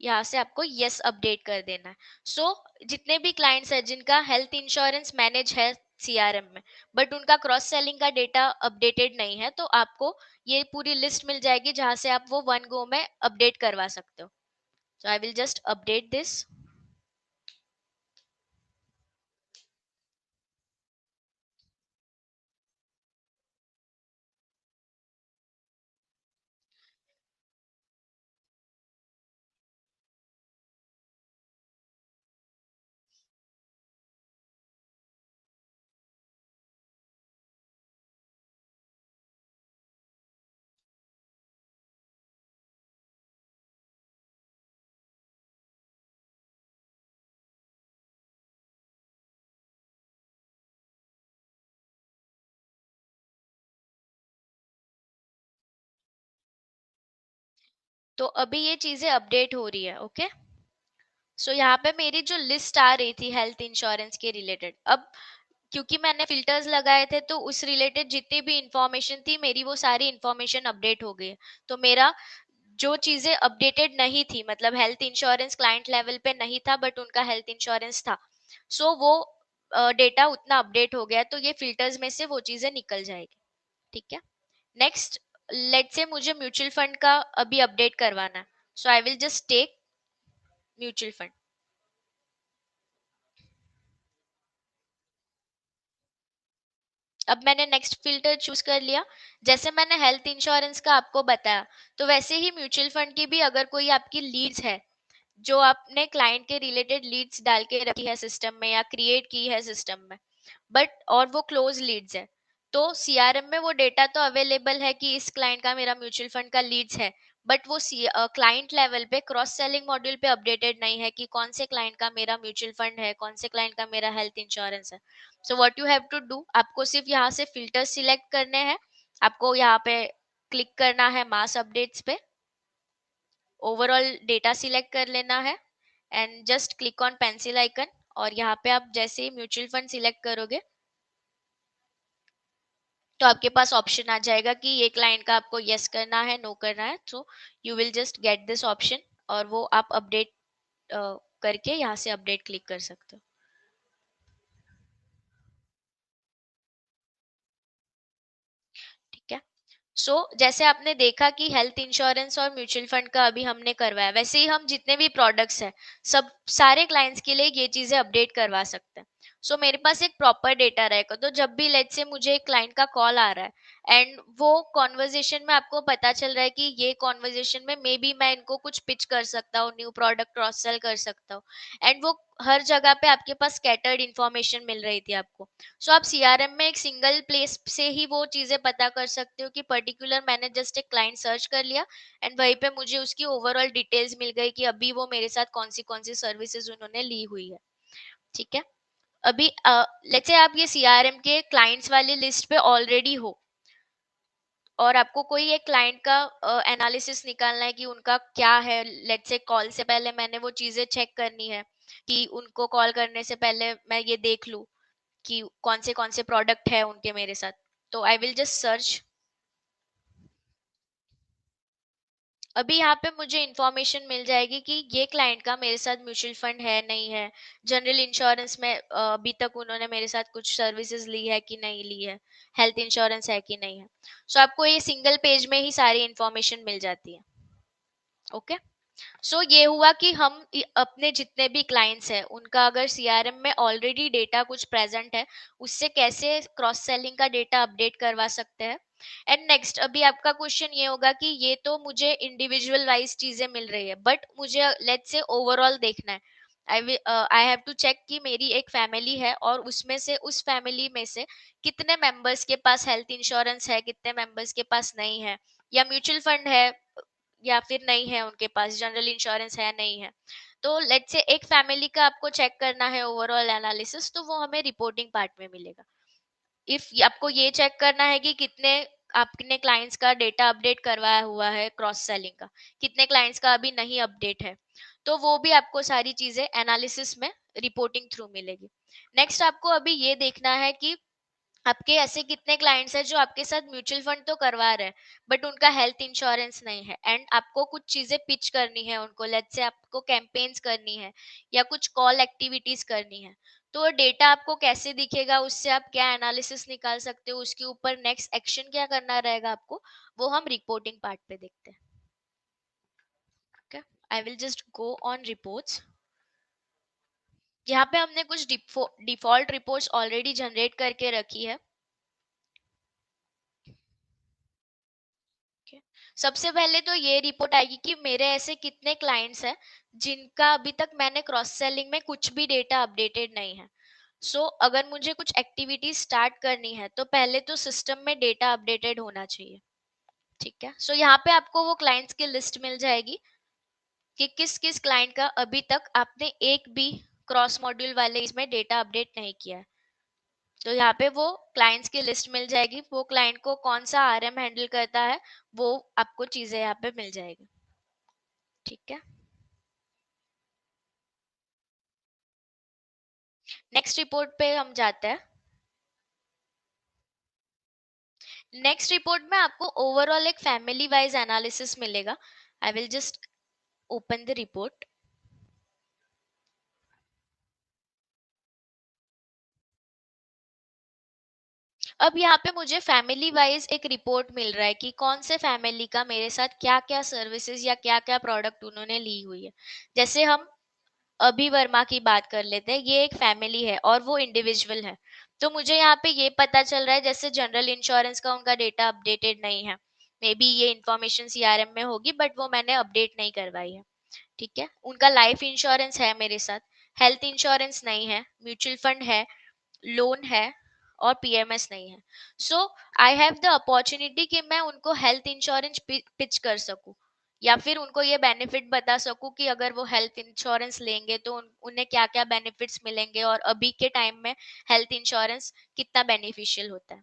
यहाँ से आपको यस अपडेट कर देना है। जितने भी क्लाइंट्स हैं जिनका हेल्थ इंश्योरेंस मैनेज है सीआरएम में, बट उनका क्रॉस सेलिंग का डेटा अपडेटेड नहीं है, तो आपको ये पूरी लिस्ट मिल जाएगी जहां से आप वो वन गो में अपडेट करवा सकते हो। आई विल जस्ट अपडेट दिस। तो अभी ये चीजें अपडेट हो रही है। ओके। यहाँ पे मेरी जो लिस्ट आ रही थी हेल्थ इंश्योरेंस के रिलेटेड, अब क्योंकि मैंने फिल्टर्स लगाए थे तो उस रिलेटेड जितनी भी इंफॉर्मेशन थी मेरी वो सारी इंफॉर्मेशन अपडेट हो गई है। तो मेरा जो चीजें अपडेटेड नहीं थी, मतलब हेल्थ इंश्योरेंस क्लाइंट लेवल पे नहीं था बट उनका हेल्थ इंश्योरेंस था, वो डेटा उतना अपडेट हो गया, तो ये फिल्टर्स में से वो चीजें निकल जाएगी। ठीक है। नेक्स्ट, लेट से मुझे म्यूचुअल फंड का अभी अपडेट करवाना है, I will just take mutual fund. अब मैंने नेक्स्ट फिल्टर चूज कर लिया। जैसे मैंने हेल्थ इंश्योरेंस का आपको बताया, तो वैसे ही म्यूचुअल फंड की भी अगर कोई आपकी लीड्स है, जो आपने क्लाइंट के रिलेटेड लीड्स डाल के रखी है सिस्टम में या क्रिएट की है सिस्टम में, बट और वो क्लोज लीड्स है, तो सीआरएम में वो डेटा तो अवेलेबल है कि इस क्लाइंट का मेरा म्यूचुअल फंड का लीड्स है, बट वो क्लाइंट लेवल पे क्रॉस सेलिंग मॉड्यूल पे अपडेटेड नहीं है कि कौन से क्लाइंट का मेरा म्यूचुअल फंड है, कौन से क्लाइंट का मेरा हेल्थ इंश्योरेंस है। What you have to do, आपको सिर्फ यहाँ से फिल्टर सिलेक्ट करने हैं, आपको यहाँ पे क्लिक करना है मास अपडेट्स पे, ओवरऑल डेटा सिलेक्ट कर लेना है and just click on pencil icon, और यहाँ पे आप जैसे ही म्यूचुअल फंड सिलेक्ट करोगे तो आपके पास ऑप्शन आ जाएगा कि ये क्लाइंट का आपको यस करना है, नो करना है। You will just get this option, और वो आप अपडेट करके यहाँ से अपडेट क्लिक कर सकते हो। ठीक है। जैसे आपने देखा कि हेल्थ इंश्योरेंस और म्यूचुअल फंड का अभी हमने करवाया, वैसे ही हम जितने भी प्रोडक्ट्स हैं सब सारे क्लाइंट्स के लिए ये चीजें अपडेट करवा सकते हैं। सो मेरे पास एक प्रॉपर डेटा रहेगा। तो जब भी लेट्स से मुझे एक क्लाइंट का कॉल आ रहा है एंड वो कॉन्वर्जेशन में आपको पता चल रहा है कि ये कॉन्वर्जेशन में मे बी मैं इनको कुछ पिच कर सकता हूँ, न्यू प्रोडक्ट क्रॉस सेल कर सकता हूँ, एंड वो हर जगह पे आपके पास स्कैटर्ड इन्फॉर्मेशन मिल रही थी आपको। सो आप सीआरएम में एक सिंगल प्लेस से ही वो चीजें पता कर सकते हो कि पर्टिकुलर मैंने जस्ट एक क्लाइंट सर्च कर लिया एंड वहीं पे मुझे उसकी ओवरऑल डिटेल्स मिल गई कि अभी वो मेरे साथ कौन सी सर्विसेज उन्होंने ली हुई है। ठीक है। अभी लेट्स से आप ये सीआरएम के क्लाइंट्स वाली लिस्ट पे ऑलरेडी हो और आपको कोई एक क्लाइंट का एनालिसिस निकालना है कि उनका क्या है। लेट्स से कॉल से पहले मैंने वो चीजें चेक करनी है कि उनको कॉल करने से पहले मैं ये देख लूं कि कौन से प्रोडक्ट है उनके मेरे साथ। तो आई विल जस्ट सर्च। अभी यहाँ पे मुझे इंफॉर्मेशन मिल जाएगी कि ये क्लाइंट का मेरे साथ म्यूचुअल फंड है नहीं है, जनरल इंश्योरेंस में अभी तक उन्होंने मेरे साथ कुछ सर्विसेज ली है कि नहीं ली है, हेल्थ इंश्योरेंस है कि नहीं है। सो आपको ये सिंगल पेज में ही सारी इंफॉर्मेशन मिल जाती है। ओके। सो ये हुआ कि हम अपने जितने भी क्लाइंट्स हैं उनका अगर सीआरएम में ऑलरेडी डेटा कुछ प्रेजेंट है, उससे कैसे क्रॉस सेलिंग का डेटा अपडेट करवा सकते हैं। एंड नेक्स्ट अभी आपका क्वेश्चन ये होगा कि ये तो मुझे इंडिविजुअल वाइज चीजें मिल रही है बट मुझे लेट्स से ओवरऑल देखना है। आई हैव टू चेक कि मेरी एक फैमिली है और उसमें से उस फैमिली में से कितने मेंबर्स के पास हेल्थ इंश्योरेंस है, कितने मेंबर्स के पास नहीं है, या म्यूचुअल फंड है या फिर नहीं है, उनके पास जनरल इंश्योरेंस है नहीं है। तो लेट्स से एक फैमिली का आपको चेक करना है ओवरऑल एनालिसिस, तो वो हमें रिपोर्टिंग पार्ट में मिलेगा। इफ आपको ये चेक करना है कि कितने आपने क्लाइंट्स का डेटा अपडेट करवाया हुआ है क्रॉस सेलिंग का, कितने क्लाइंट्स का अभी नहीं अपडेट है, तो वो भी आपको सारी चीजें एनालिसिस में रिपोर्टिंग थ्रू मिलेगी। नेक्स्ट आपको अभी ये देखना है कि आपके ऐसे कितने क्लाइंट्स हैं जो आपके साथ म्यूचुअल फंड तो करवा रहे हैं बट उनका हेल्थ इंश्योरेंस नहीं है, एंड आपको कुछ चीजें पिच करनी है उनको, लेट्स से आपको कैंपेन्स करनी है या कुछ कॉल एक्टिविटीज करनी है। तो डेटा आपको कैसे दिखेगा, उससे आप क्या एनालिसिस निकाल सकते हो, उसके ऊपर नेक्स्ट एक्शन क्या करना रहेगा आपको, वो हम रिपोर्टिंग पार्ट पे देखते हैं। Okay. I will just go on reports. यहाँ पे हमने कुछ डिफॉल्ट रिपोर्ट्स ऑलरेडी जनरेट करके रखी है। Okay. सबसे पहले तो ये रिपोर्ट आएगी कि मेरे ऐसे कितने क्लाइंट्स हैं जिनका अभी तक मैंने क्रॉस सेलिंग में कुछ भी डेटा अपडेटेड नहीं है। अगर मुझे कुछ एक्टिविटी स्टार्ट करनी है तो पहले तो सिस्टम में डेटा अपडेटेड होना चाहिए। ठीक है। यहाँ पे आपको वो क्लाइंट्स की लिस्ट मिल जाएगी कि किस किस क्लाइंट का अभी तक आपने एक भी क्रॉस मॉड्यूल वाले इसमें डेटा अपडेट नहीं किया है। तो यहाँ पे वो क्लाइंट्स की लिस्ट मिल जाएगी, वो क्लाइंट को कौन सा आरएम हैंडल करता है, वो आपको चीजें यहाँ पे मिल जाएगी। ठीक है। नेक्स्ट रिपोर्ट पे हम जाते हैं। नेक्स्ट रिपोर्ट में आपको ओवरऑल एक फैमिली वाइज एनालिसिस मिलेगा। आई will just open the report. अब यहाँ पे मुझे फैमिली वाइज एक रिपोर्ट मिल रहा है कि कौन से फैमिली का मेरे साथ क्या क्या सर्विसेज या क्या क्या प्रोडक्ट उन्होंने ली हुई है। जैसे हम अभी वर्मा की बात कर लेते हैं, ये एक फैमिली है और वो इंडिविजुअल है। तो मुझे यहाँ पे ये पता चल रहा है जैसे जनरल इंश्योरेंस का उनका डेटा अपडेटेड नहीं है, मे बी ये इंफॉर्मेशन सीआरएम में होगी बट वो मैंने अपडेट नहीं करवाई है। ठीक है। उनका लाइफ इंश्योरेंस है मेरे साथ, हेल्थ इंश्योरेंस नहीं है, म्यूचुअल फंड है, लोन है और पीएमएस नहीं है। So I have the opportunity कि मैं उनको हेल्थ इंश्योरेंस पिच कर सकूं या फिर उनको ये बेनिफिट बता सकूं कि अगर वो हेल्थ इंश्योरेंस लेंगे तो उन्हें क्या क्या बेनिफिट्स मिलेंगे और अभी के टाइम में हेल्थ इंश्योरेंस कितना बेनिफिशियल होता है।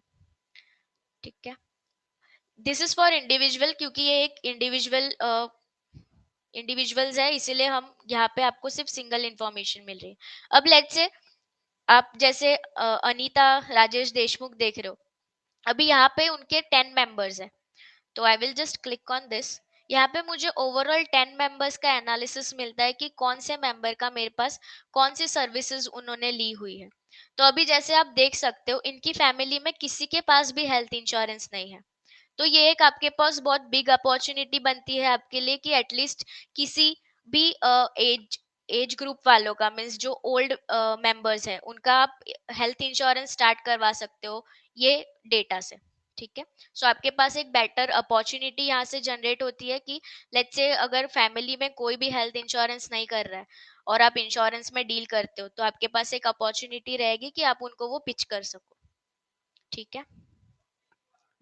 ठीक है। दिस इज फॉर इंडिविजुअल, क्योंकि ये एक इंडिविजुअल्स है इसीलिए हम यहाँ पे आपको सिर्फ सिंगल इंफॉर्मेशन मिल रही है। अब लेट्स से आप जैसे अनीता राजेश देशमुख देख रहे हो, अभी यहाँ पे उनके 10 मेंबर्स है। तो I will just click on this. यहाँ पे मुझे ओवरऑल 10 मेंबर्स का एनालिसिस मिलता है कि कौन से मेंबर का मेरे पास कौन सी सर्विसेज उन्होंने ली हुई है। तो अभी जैसे आप देख सकते हो इनकी फैमिली में किसी के पास भी हेल्थ इंश्योरेंस नहीं है। तो ये एक आपके पास बहुत बिग अपॉर्चुनिटी बनती है आपके लिए कि एटलीस्ट किसी भी एज एज ग्रुप वालों का, मीन्स जो ओल्ड मेंबर्स है, उनका आप हेल्थ इंश्योरेंस स्टार्ट करवा सकते हो ये डेटा से। ठीक है, सो आपके पास एक बेटर अपॉर्चुनिटी यहाँ से जनरेट होती है कि लेट्स से अगर फैमिली में कोई भी हेल्थ इंश्योरेंस नहीं कर रहा है और आप इंश्योरेंस में डील करते हो, तो आपके पास एक अपॉर्चुनिटी रहेगी कि आप उनको वो पिच कर सको। ठीक है,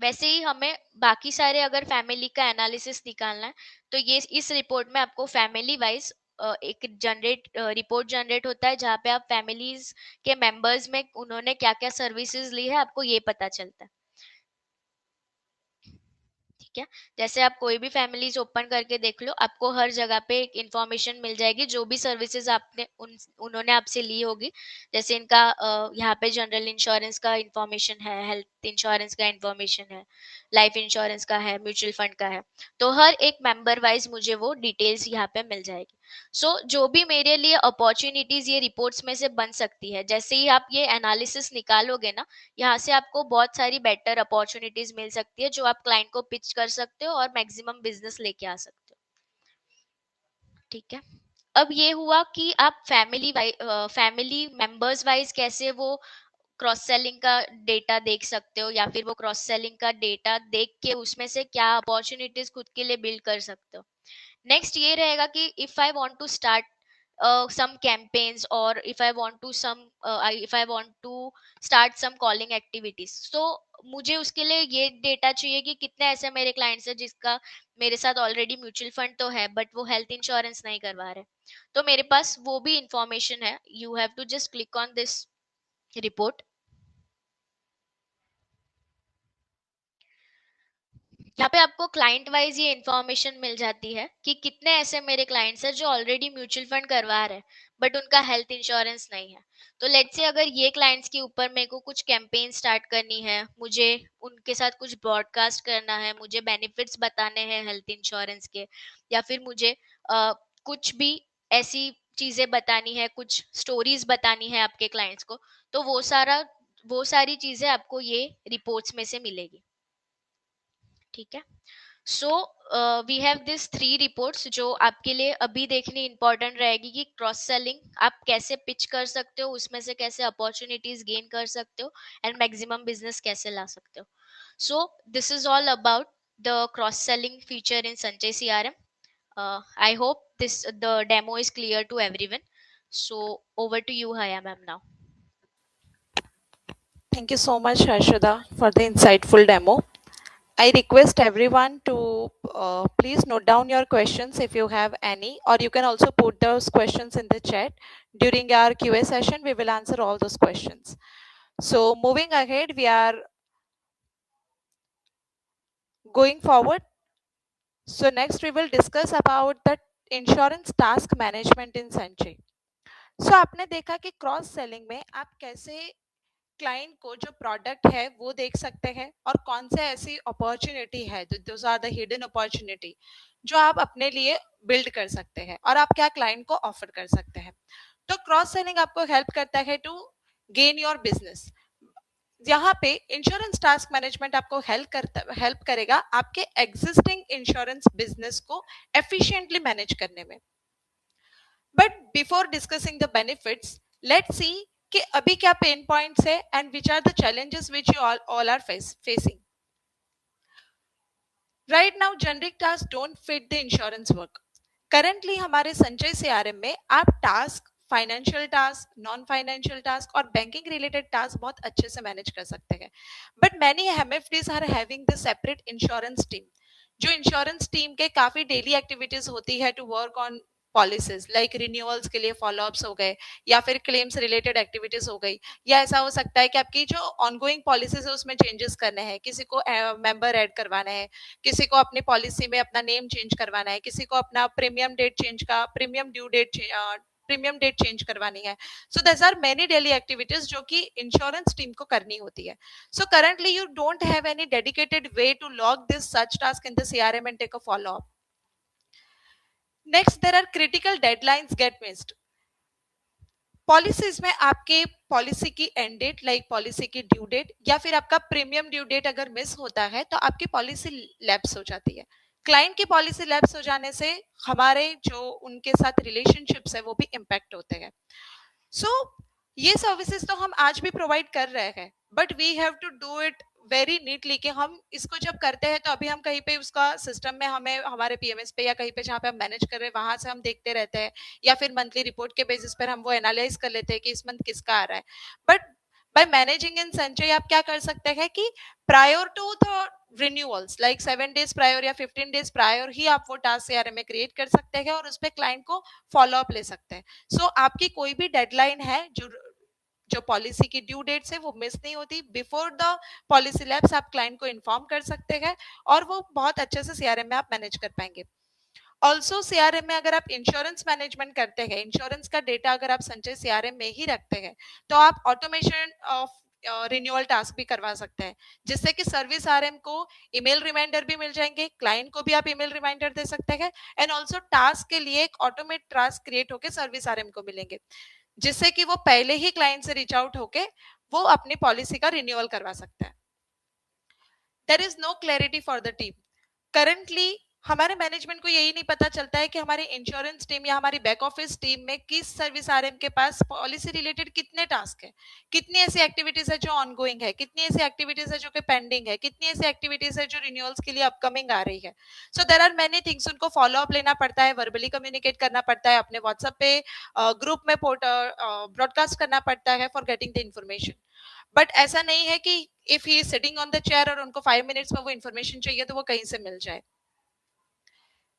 वैसे ही हमें बाकी सारे अगर फैमिली का एनालिसिस निकालना है, तो ये इस रिपोर्ट में आपको फैमिली वाइज एक रिपोर्ट जनरेट होता है, जहाँ पे आप फैमिलीज के मेंबर्स में उन्होंने क्या क्या सर्विसेज ली है आपको ये पता चलता है। ठीक है, जैसे आप कोई भी फैमिलीज ओपन करके देख लो, आपको हर जगह पे एक इंफॉर्मेशन मिल जाएगी जो भी सर्विसेज आपने उन्होंने आपसे ली होगी। जैसे इनका यहाँ पे जनरल इंश्योरेंस का इंफॉर्मेशन है, हेल्थ इंश्योरेंस का इंफॉर्मेशन है, लाइफ इंश्योरेंस का है, म्यूचुअल फंड का है। तो हर एक मेंबर वाइज मुझे वो डिटेल्स यहाँ पे मिल जाएगी। जो भी मेरे लिए अपॉर्चुनिटीज ये रिपोर्ट्स में से बन सकती है, जैसे ही आप ये एनालिसिस निकालोगे ना, यहाँ से आपको बहुत सारी बेटर अपॉर्चुनिटीज मिल सकती है जो आप क्लाइंट को पिच कर सकते हो और मैक्सिमम बिजनेस लेके आ सकते हो। ठीक है, अब ये हुआ कि आप फैमिली मेंबर्स वाइज कैसे वो क्रॉस सेलिंग का डेटा देख सकते हो, या फिर वो क्रॉस सेलिंग का डेटा देख के उसमें से क्या अपॉर्चुनिटीज खुद के लिए बिल्ड कर सकते हो। नेक्स्ट ये रहेगा कि if I want to start some campaigns, or if I want to start some calling activities, so मुझे उसके लिए ये डेटा चाहिए कि कितने ऐसे मेरे क्लाइंट्स हैं जिसका मेरे साथ ऑलरेडी म्यूचुअल फंड तो है बट वो हेल्थ इंश्योरेंस नहीं करवा रहे। तो मेरे पास वो भी इंफॉर्मेशन है। You have to just click on this report. यहाँ पे आपको क्लाइंट वाइज ये इन्फॉर्मेशन मिल जाती है कि कितने ऐसे मेरे क्लाइंट्स हैं जो ऑलरेडी म्यूचुअल फंड करवा रहे हैं बट उनका हेल्थ इंश्योरेंस नहीं है। तो लेट्स से अगर ये क्लाइंट्स के ऊपर मेरे को कुछ कैंपेन स्टार्ट करनी है, मुझे उनके साथ कुछ ब्रॉडकास्ट करना है, मुझे बेनिफिट्स बताने हैं हेल्थ इंश्योरेंस के, या फिर मुझे कुछ भी ऐसी चीजें बतानी है, कुछ स्टोरीज बतानी है आपके क्लाइंट्स को, तो वो सारी चीजें आपको ये रिपोर्ट्स में से मिलेगी। ठीक है, so we have this 3 reports जो आपके लिए अभी देखनी इंपॉर्टेंट रहेगी कि क्रॉस सेलिंग आप कैसे पिच कर सकते हो, उसमें से कैसे अपॉर्चुनिटीज गेन कर सकते हो एंड मैक्सिमम बिजनेस कैसे ला सकते हो। So this is all about the cross selling feature in संचय CRM। I hope the demo is clear to everyone. So over to you, Haya ma'am, now. Thank you so much, Harshada, for the insightful demo. I request everyone to please note down your questions if you have any, or you can also put those questions in the chat. During our QA session, we will answer all those questions. So moving ahead, we are going forward. So next we will discuss about the insurance task management in Sanjay. So आपने देखा कि cross selling में आप कैसे client को जो product है वो देख सकते हैं और कौन से ऐसी अपॉर्चुनिटी है, those are the hidden opportunity जो आप अपने लिए बिल्ड कर सकते हैं और आप क्या क्लाइंट को ऑफर कर सकते हैं। तो क्रॉस सेलिंग आपको हेल्प करता है टू गेन योर बिजनेस। यहाँ पे इंश्योरेंस टास्क मैनेजमेंट आपको हेल्प करेगा आपके एग्जिस्टिंग इंश्योरेंस बिजनेस को एफिशिएंटली मैनेज करने में। But before discussing the benefits, let's see कि अभी क्या पेन पॉइंट्स है and which are the challenges which you all are facing. Right now generic task don't fit the insurance work. Currently हमारे Sanchay CRM में आप task, financial task, non financial task और banking related task बहुत अच्छे से manage कर सकते हैं। But many MFDs are having the separate insurance team, जो इंश्योरेंस टीम के काफी डेली एक्टिविटीज होती है to work on policies like renewals के लिए फॉलोअप्स हो गए, या फिर क्लेम्स रिलेटेड एक्टिविटीज हो गई, या ऐसा हो सकता है कि आपकी जो ऑनगोइंग पॉलिसीज है उसमें चेंजेस करने हैं, किसी को मेंबर ऐड करवाना है, किसी को अपनी पॉलिसी में अपना नेम चेंज करवाना है, किसी को अपना प्रीमियम डेट चेंज करवानी है। सो दस आर मेनी डेली एक्टिविटीज जो कि इंश्योरेंस टीम को करनी होती है। So currently you don't have any dedicated way to log this such task in the CRM and take a follow up. Next, there are critical deadlines get missed. Policies में आपके policy की end date, like policy की due date या फिर आपका premium due date अगर miss होता है तो आपकी पॉलिसी लैप्स हो जाती है। क्लाइंट की पॉलिसी लैप्स हो जाने से हमारे जो उनके साथ रिलेशनशिप्स है वो भी इम्पैक्ट होते हैं. सो ये सर्विसेज तो हम आज भी प्रोवाइड कर रहे हैं, but we have to do it very neatly कि हम इसको जब करते हैं तो अभी हम कहीं पे उसका सिस्टम में हमें हमारे पीएमएस पे या कहीं पे जहाँ पे हम मैनेज कर रहे हैं वहां से हम देखते रहते हैं, या फिर मंथली रिपोर्ट के बेसिस पर हम वो एनालाइज कर लेते हैं कि इस मंथ किसका आ रहा है. बट बाय मैनेजिंग इन संचय आप क्या कर सकते हैं कि prior to the renewals like 7 days prior या 15 days प्रायर ही आप वो टास्क सीआरएम में क्रिएट कर सकते हैं और उस पर क्लाइंट को फॉलो अप ले सकते हैं. सो आपकी कोई भी डेडलाइन है जो जो पॉलिसी की ड्यू डेट है वो मिस नहीं होती. बिफोर द पॉलिसी लैप्स आप क्लाइंट को इन्फॉर्म कर सकते हैं और वो बहुत अच्छे से सीआरएम में आप मैनेज कर पाएंगे. ऑल्सो सीआरएम में अगर आप इंश्योरेंस मैनेजमेंट करते हैं, इंश्योरेंस का डेटा अगर आप संचय सीआरएम में ही रखते हैं तो आप ऑटोमेशन ऑफ रिन्यूअल टास्क भी करवा सकते हैं, जिससे कि सर्विस आरएम को ईमेल रिमाइंडर भी मिल जाएंगे, क्लाइंट को भी आप ईमेल रिमाइंडर दे सकते हैं, एंड ऑल्सो टास्क के लिए एक ऑटोमेट टास्क क्रिएट होकर सर्विस आरएम को मिलेंगे, जिससे कि वो पहले ही क्लाइंट से रीच आउट होके वो अपनी पॉलिसी का रिन्यूअल करवा सकता है. There is no clarity for the team. Currently हमारे मैनेजमेंट को यही नहीं पता चलता है कि हमारी इंश्योरेंस टीम या हमारी बैक ऑफिस टीम में किस सर्विस आरएम के पास पॉलिसी रिलेटेड कितने टास्क है, कितनी ऐसी एक्टिविटीज है जो ऑनगोइंग है, कितनी ऐसी एक्टिविटीज है जो कि पेंडिंग है, कितनी ऐसी एक्टिविटीज है जो रिन्यूअल्स के लिए अपकमिंग आ रही है. So there are many things. उनको फॉलो अप लेना पड़ता है, वर्बली कम्युनिकेट करना पड़ता है, अपने व्हाट्सएप पे ग्रुप में ब्रॉडकास्ट करना पड़ता है for getting the information. But ऐसा नहीं है कि if he is sitting on the chair और उनको 5 मिनट्स में वो इन्फॉर्मेशन चाहिए तो वो कहीं से मिल जाए.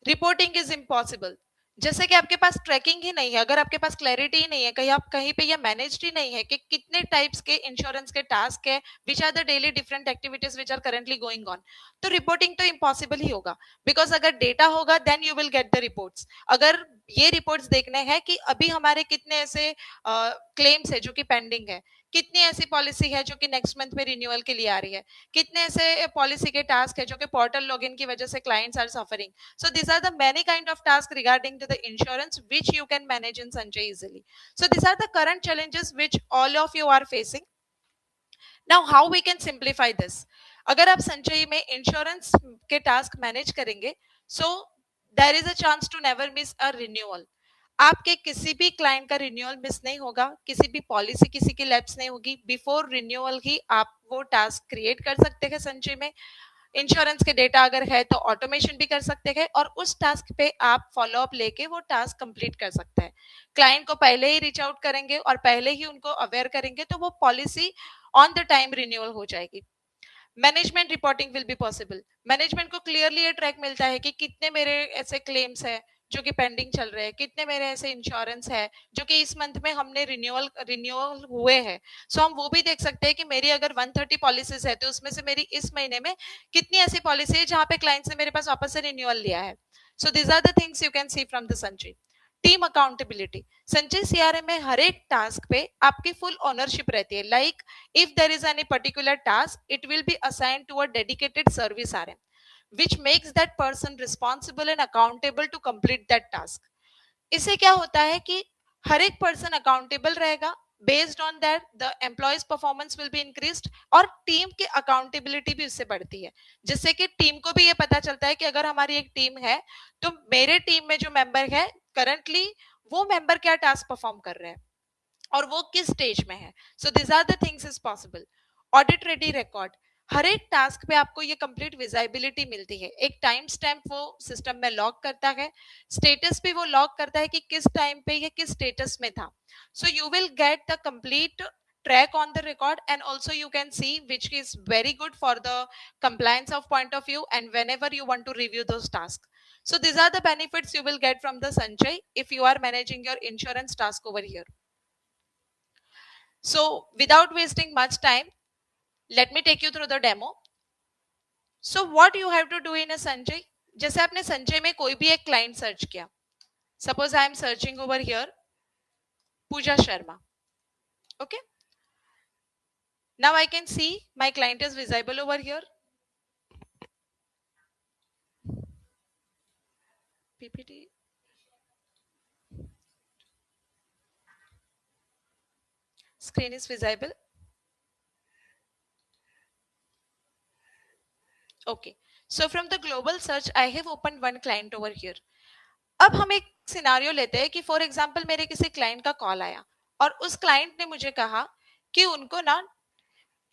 Reporting is impossible. जैसे कि आपके पास ट्रैकिंग ही नहीं है, अगर आपके पास क्लैरिटी ही नहीं है, कहीं आप कहीं पे ये मैनेज्ड ही नहीं है कि कितने टाइप्स के इंश्योरेंस के टास्क है, which are the daily different activities which are currently going on, तो रिपोर्टिंग तो इम्पॉसिबल ही होगा. बिकॉज अगर डेटा होगा then you will get the reports. अगर ये रिपोर्ट्स देखने हैं कि अभी हमारे कितने ऐसे क्लेम्स है जो कि पेंडिंग है, कितनी ऐसी पॉलिसी है जो कि नेक्स्ट मंथ में रिन्यूअल के लिए आ रही है, कितने ऐसे पॉलिसी के टास्क है जो कि पोर्टल लॉगिन की वजह से clients are suffering. So these are the many kind of tasks regarding to the insurance which you can manage in Sanchay easily. So these are the current challenges which all of you are facing. Now how we can simplify this? अगर आप संचय में insurance के task manage करेंगे, so there is a chance to never miss a renewal. आपके किसी भी client का रिन्यूअल मिस नहीं होगा, किसी भी पॉलिसी किसी की लैप्स नहीं होगी. बिफोर रिन्यूअल ही आप वो टास्क क्रिएट कर सकते हैं संचय में. इंश्योरेंस के डेटा अगर है तो ऑटोमेशन भी कर सकते हैं और उस टास्क पे आप फॉलो अप लेके वो टास्क कंप्लीट कर सकते हैं. क्लाइंट को पहले ही रीच आउट करेंगे और पहले ही उनको अवेयर करेंगे तो वो policy on the time renewal हो जाएगी. Management reporting will be possible. Management को क्लियरली ये ट्रैक मिलता है कि कितने मेरे ऐसे क्लेम्स है जो कि पेंडिंग चल रहे हैं, कितने मेरे ऐसे इंश्योरेंस है जो कि इस मंथ में हमने रिन्यूअल हुए हैं. सो हम वो भी देख सकते हैं कि मेरी अगर 130 पॉलिसीज है तो उसमें से मेरी इस महीने में कितनी ऐसी पॉलिसी है जहां पे क्लाइंट्स ने मेरे पास वापस से रिन्यूअल लिया है. So these are the things you can see from the Sanchay. Team accountability. Sanchay CRM में हर एक टास्क पे आपकी फुल ओनरशिप रहती है. Like if there is any particular task it will be assigned to a dedicated service rm which makes that person responsible and accountable to complete that task. इससे क्या होता है कि हर एक पर्सन अकाउंटेबल रहेगा. Based on that the employees performance will be increased और team की accountability भी उससे बढ़ती है, जिससे कि टीम को भी ये पता चलता है कि अगर हमारी एक टीम है तो मेरे टीम में जो मेंबर है करंटली वो मेंबर क्या टास्क परफॉर्म कर रहे हैं और वो किस स्टेज में है. So this are the things is possible. Audit ready record. हर एक टास्क पे आपको ये कंप्लीट विजिबिलिटी मिलती है. एक टाइम स्टैम्प वो सिस्टम में लॉक करता है, स्टेटस भी वो लॉक करता है कि किस टाइम पे ये किस स्टेटस में था. So you will get the complete track on the record and also you can see which is very good for the compliance of point of view and whenever you want to review those tasks. So these are the benefits you will get from the Sanchay if you are managing your insurance task over here. So without wasting much time, let me take you through the demo. So what you have to do in a Sanjay, जैसे आपने संजय में कोई भी एक client search किया. Suppose I am searching over here Pooja Sharma. Okay. Now I can see my client is visible over here. PPT. Screen is visible. Okay, so from the global search I have opened one client over here. अब हम एक scenario लेते हैं कि for example मेरे किसी client का call आया और उस क्लाइंट ने मुझे कहा कि उनको ना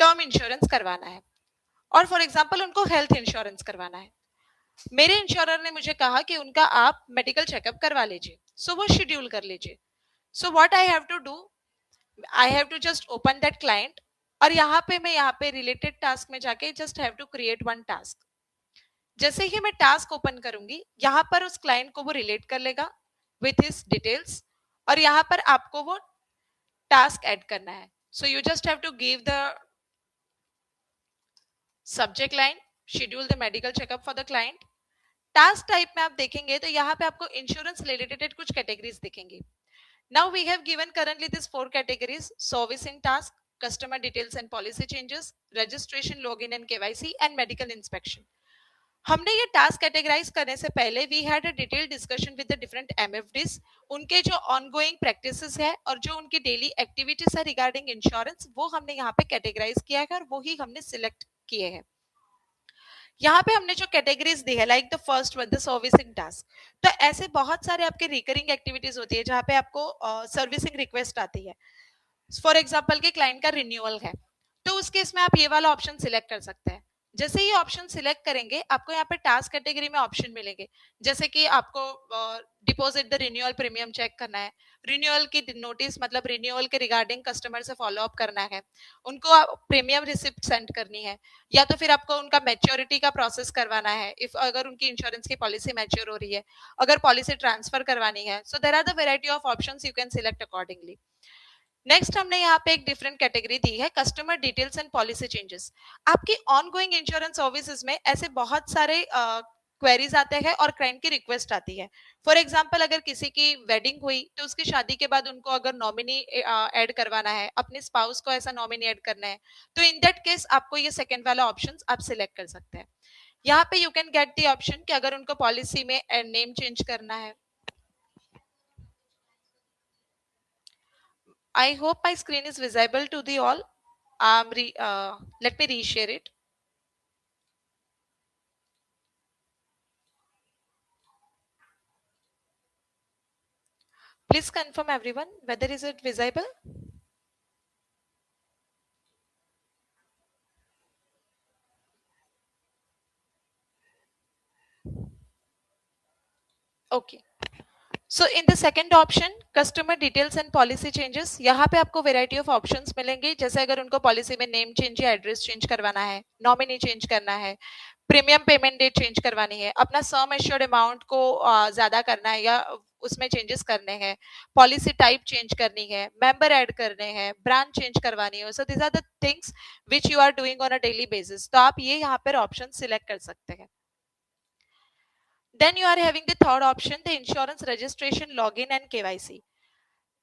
टर्म इंश्योरेंस करवाना है और फॉर एग्जांपल उनको हेल्थ इंश्योरेंस करवाना है। मेरे इंश्योरर ने मुझे कहा कि उनका आप मेडिकल चेकअप करवा लीजिए, सो वो शेड्यूल कर लीजिए। So what I have to do, I have to just open that client और यहाँ पे रिलेटेड टास्क में जाके just have to create one task. जैसे ही मैं टास्क ओपन करूंगी यहाँ पर उस क्लाइंट को वो रिलेट कर लेगा विथ हिज डिटेल्स और यहाँ पर आपको वो टास्क ऐड करना है। So you just have to give the subject line schedule the medical checkup for the client. Task type में आप देखेंगे तो यहाँ पे आपको इंश्योरेंस रिलेटेड कुछ कैटेगरीज दिखेंगी। Now we have given currently this 4 categories: servicing task, customer details and policy changes, registration, login and KYC and medical inspection. हमने ये टास्क कैटेगराइज करने से पहले we had a detail discussion with the different एमएफडीज, उनके जो ongoing practices है और जो उनकी डेली एक्टिविटीज है रिगार्डिंग इंश्योरेंस वो हमने यहाँ पे कैटेगराइज किया है और वो ही हमने सिलेक्ट किए हैं। यहाँ पे हमने जो कैटेगरीज दी है like the first one the servicing task, तो ऐसे बहुत सारे आपके रिकरिंग एक्टिविटीज होती है जहाँ पे आपको सर्विसिंग रिक्वेस्ट आती है। फॉर एग्जाम्पल के क्लाइंट का रिन्यूअल है तो उस केस में आप ये वाला ऑप्शन सिलेक्ट कर सकते हैं। जैसे ये ऑप्शन सिलेक्ट करेंगे आपको यहाँ पे टास्क कैटेगरी में ऑप्शन मिलेंगे, जैसे कि आपको deposit the renewal premium check करना है, रिन्यूअल की नोटिस मतलब रिन्यूअल के रिगार्डिंग कस्टमर से फॉलो अप करना है, उनको प्रीमियम रिसिप्ट सेंड करनी है, या तो फिर आपको उनका मैच्योरिटी का प्रोसेस करवाना है इफ अगर उनकी इंश्योरेंस की पॉलिसी मैच्योर हो रही है, अगर पॉलिसी ट्रांसफर करवानी है। So there are the variety of options you can select accordingly. Next हमने यहाँ पे एक डिफरेंट कैटेगरी दी है customer details and policy changes. आपकी ऑनगोइंग इंश्योरेंस सर्विसेज में ऐसे बहुत सारे क्वेरीज आते हैं और क्लाइंट की रिक्वेस्ट आती है। फॉर एग्जांपल अगर किसी की वेडिंग हुई तो उसकी शादी के बाद उनको अगर नॉमिनी ऐड करवाना है, अपने स्पाउस को ऐसा नॉमिनी ऐड करना है, तो इन दैट केस आपको ये सेकंड वाला ऑप्शन आप सिलेक्ट कर सकते हैं। यहाँ पे you can get the option कि अगर उनको पॉलिसी में नेम चेंज करना है। I hope my screen is visible to the all. Let me reshare it. Please confirm everyone whether is it visible. Okay. So in the second option customer details and policy changes, यहाँ पे आपको variety of options मिलेंगे, जैसे अगर उनको policy में name change या address change करवाना है, नॉमिनी चेंज करना है, प्रीमियम पेमेंट डेट चेंज करवानी है, अपना सम एश्योर्ड अमाउंट को ज्यादा करना है या उसमें चेंजेस करने हैं, पॉलिसी टाइप चेंज करनी है, मेंबर ऐड करने हैं, ब्रांच चेंज करवानी है। So this are the things which you are doing on a daily basis, तो आप ये यहाँ पर ऑप्शन सिलेक्ट कर सकते हैं। Then you are having the third option, the insurance registration, login and KYC.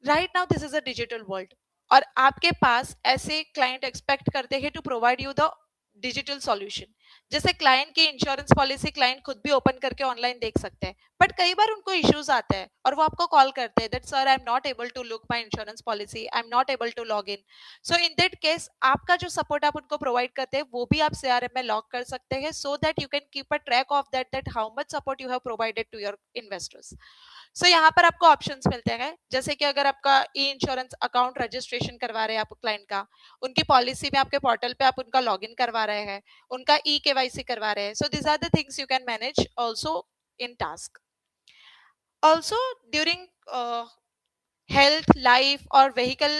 Right now this is a digital world और आपके पास ऐसे क्लाइंट एक्सपेक्ट करते हैं to provide you the digital solution. जैसे क्लाइंट की इंश्योरेंस पॉलिसी क्लाइंट खुद भी open करके ऑनलाइन देख सकते हैं, बट कई बार उनको इश्यूज आते हैं और वो आपको कॉल करते हैं that sir I am not able to look my insurance policy, I am not able to log in. So in that case आपका जो सपोर्ट आप उनको प्रोवाइड करते हैं वो भी आप सीआरएम में लॉग कर सकते हैं, so that you can keep a track of that how much support you have provided to your investors. So यहाँ पर आपको ऑप्शंस मिलते हैं, जैसे कि अगर आपका ई इंश्योरेंस अकाउंट रजिस्ट्रेशन करवा रहे हैं आप क्लाइंट का, उनकी पॉलिसी में आपके पोर्टल पे आप उनका लॉगिन करवा रहे हैं, उनका ई केवाईसी करवा रहे हैं। So this are the things you can manage also in task. Also during health, life और vehicle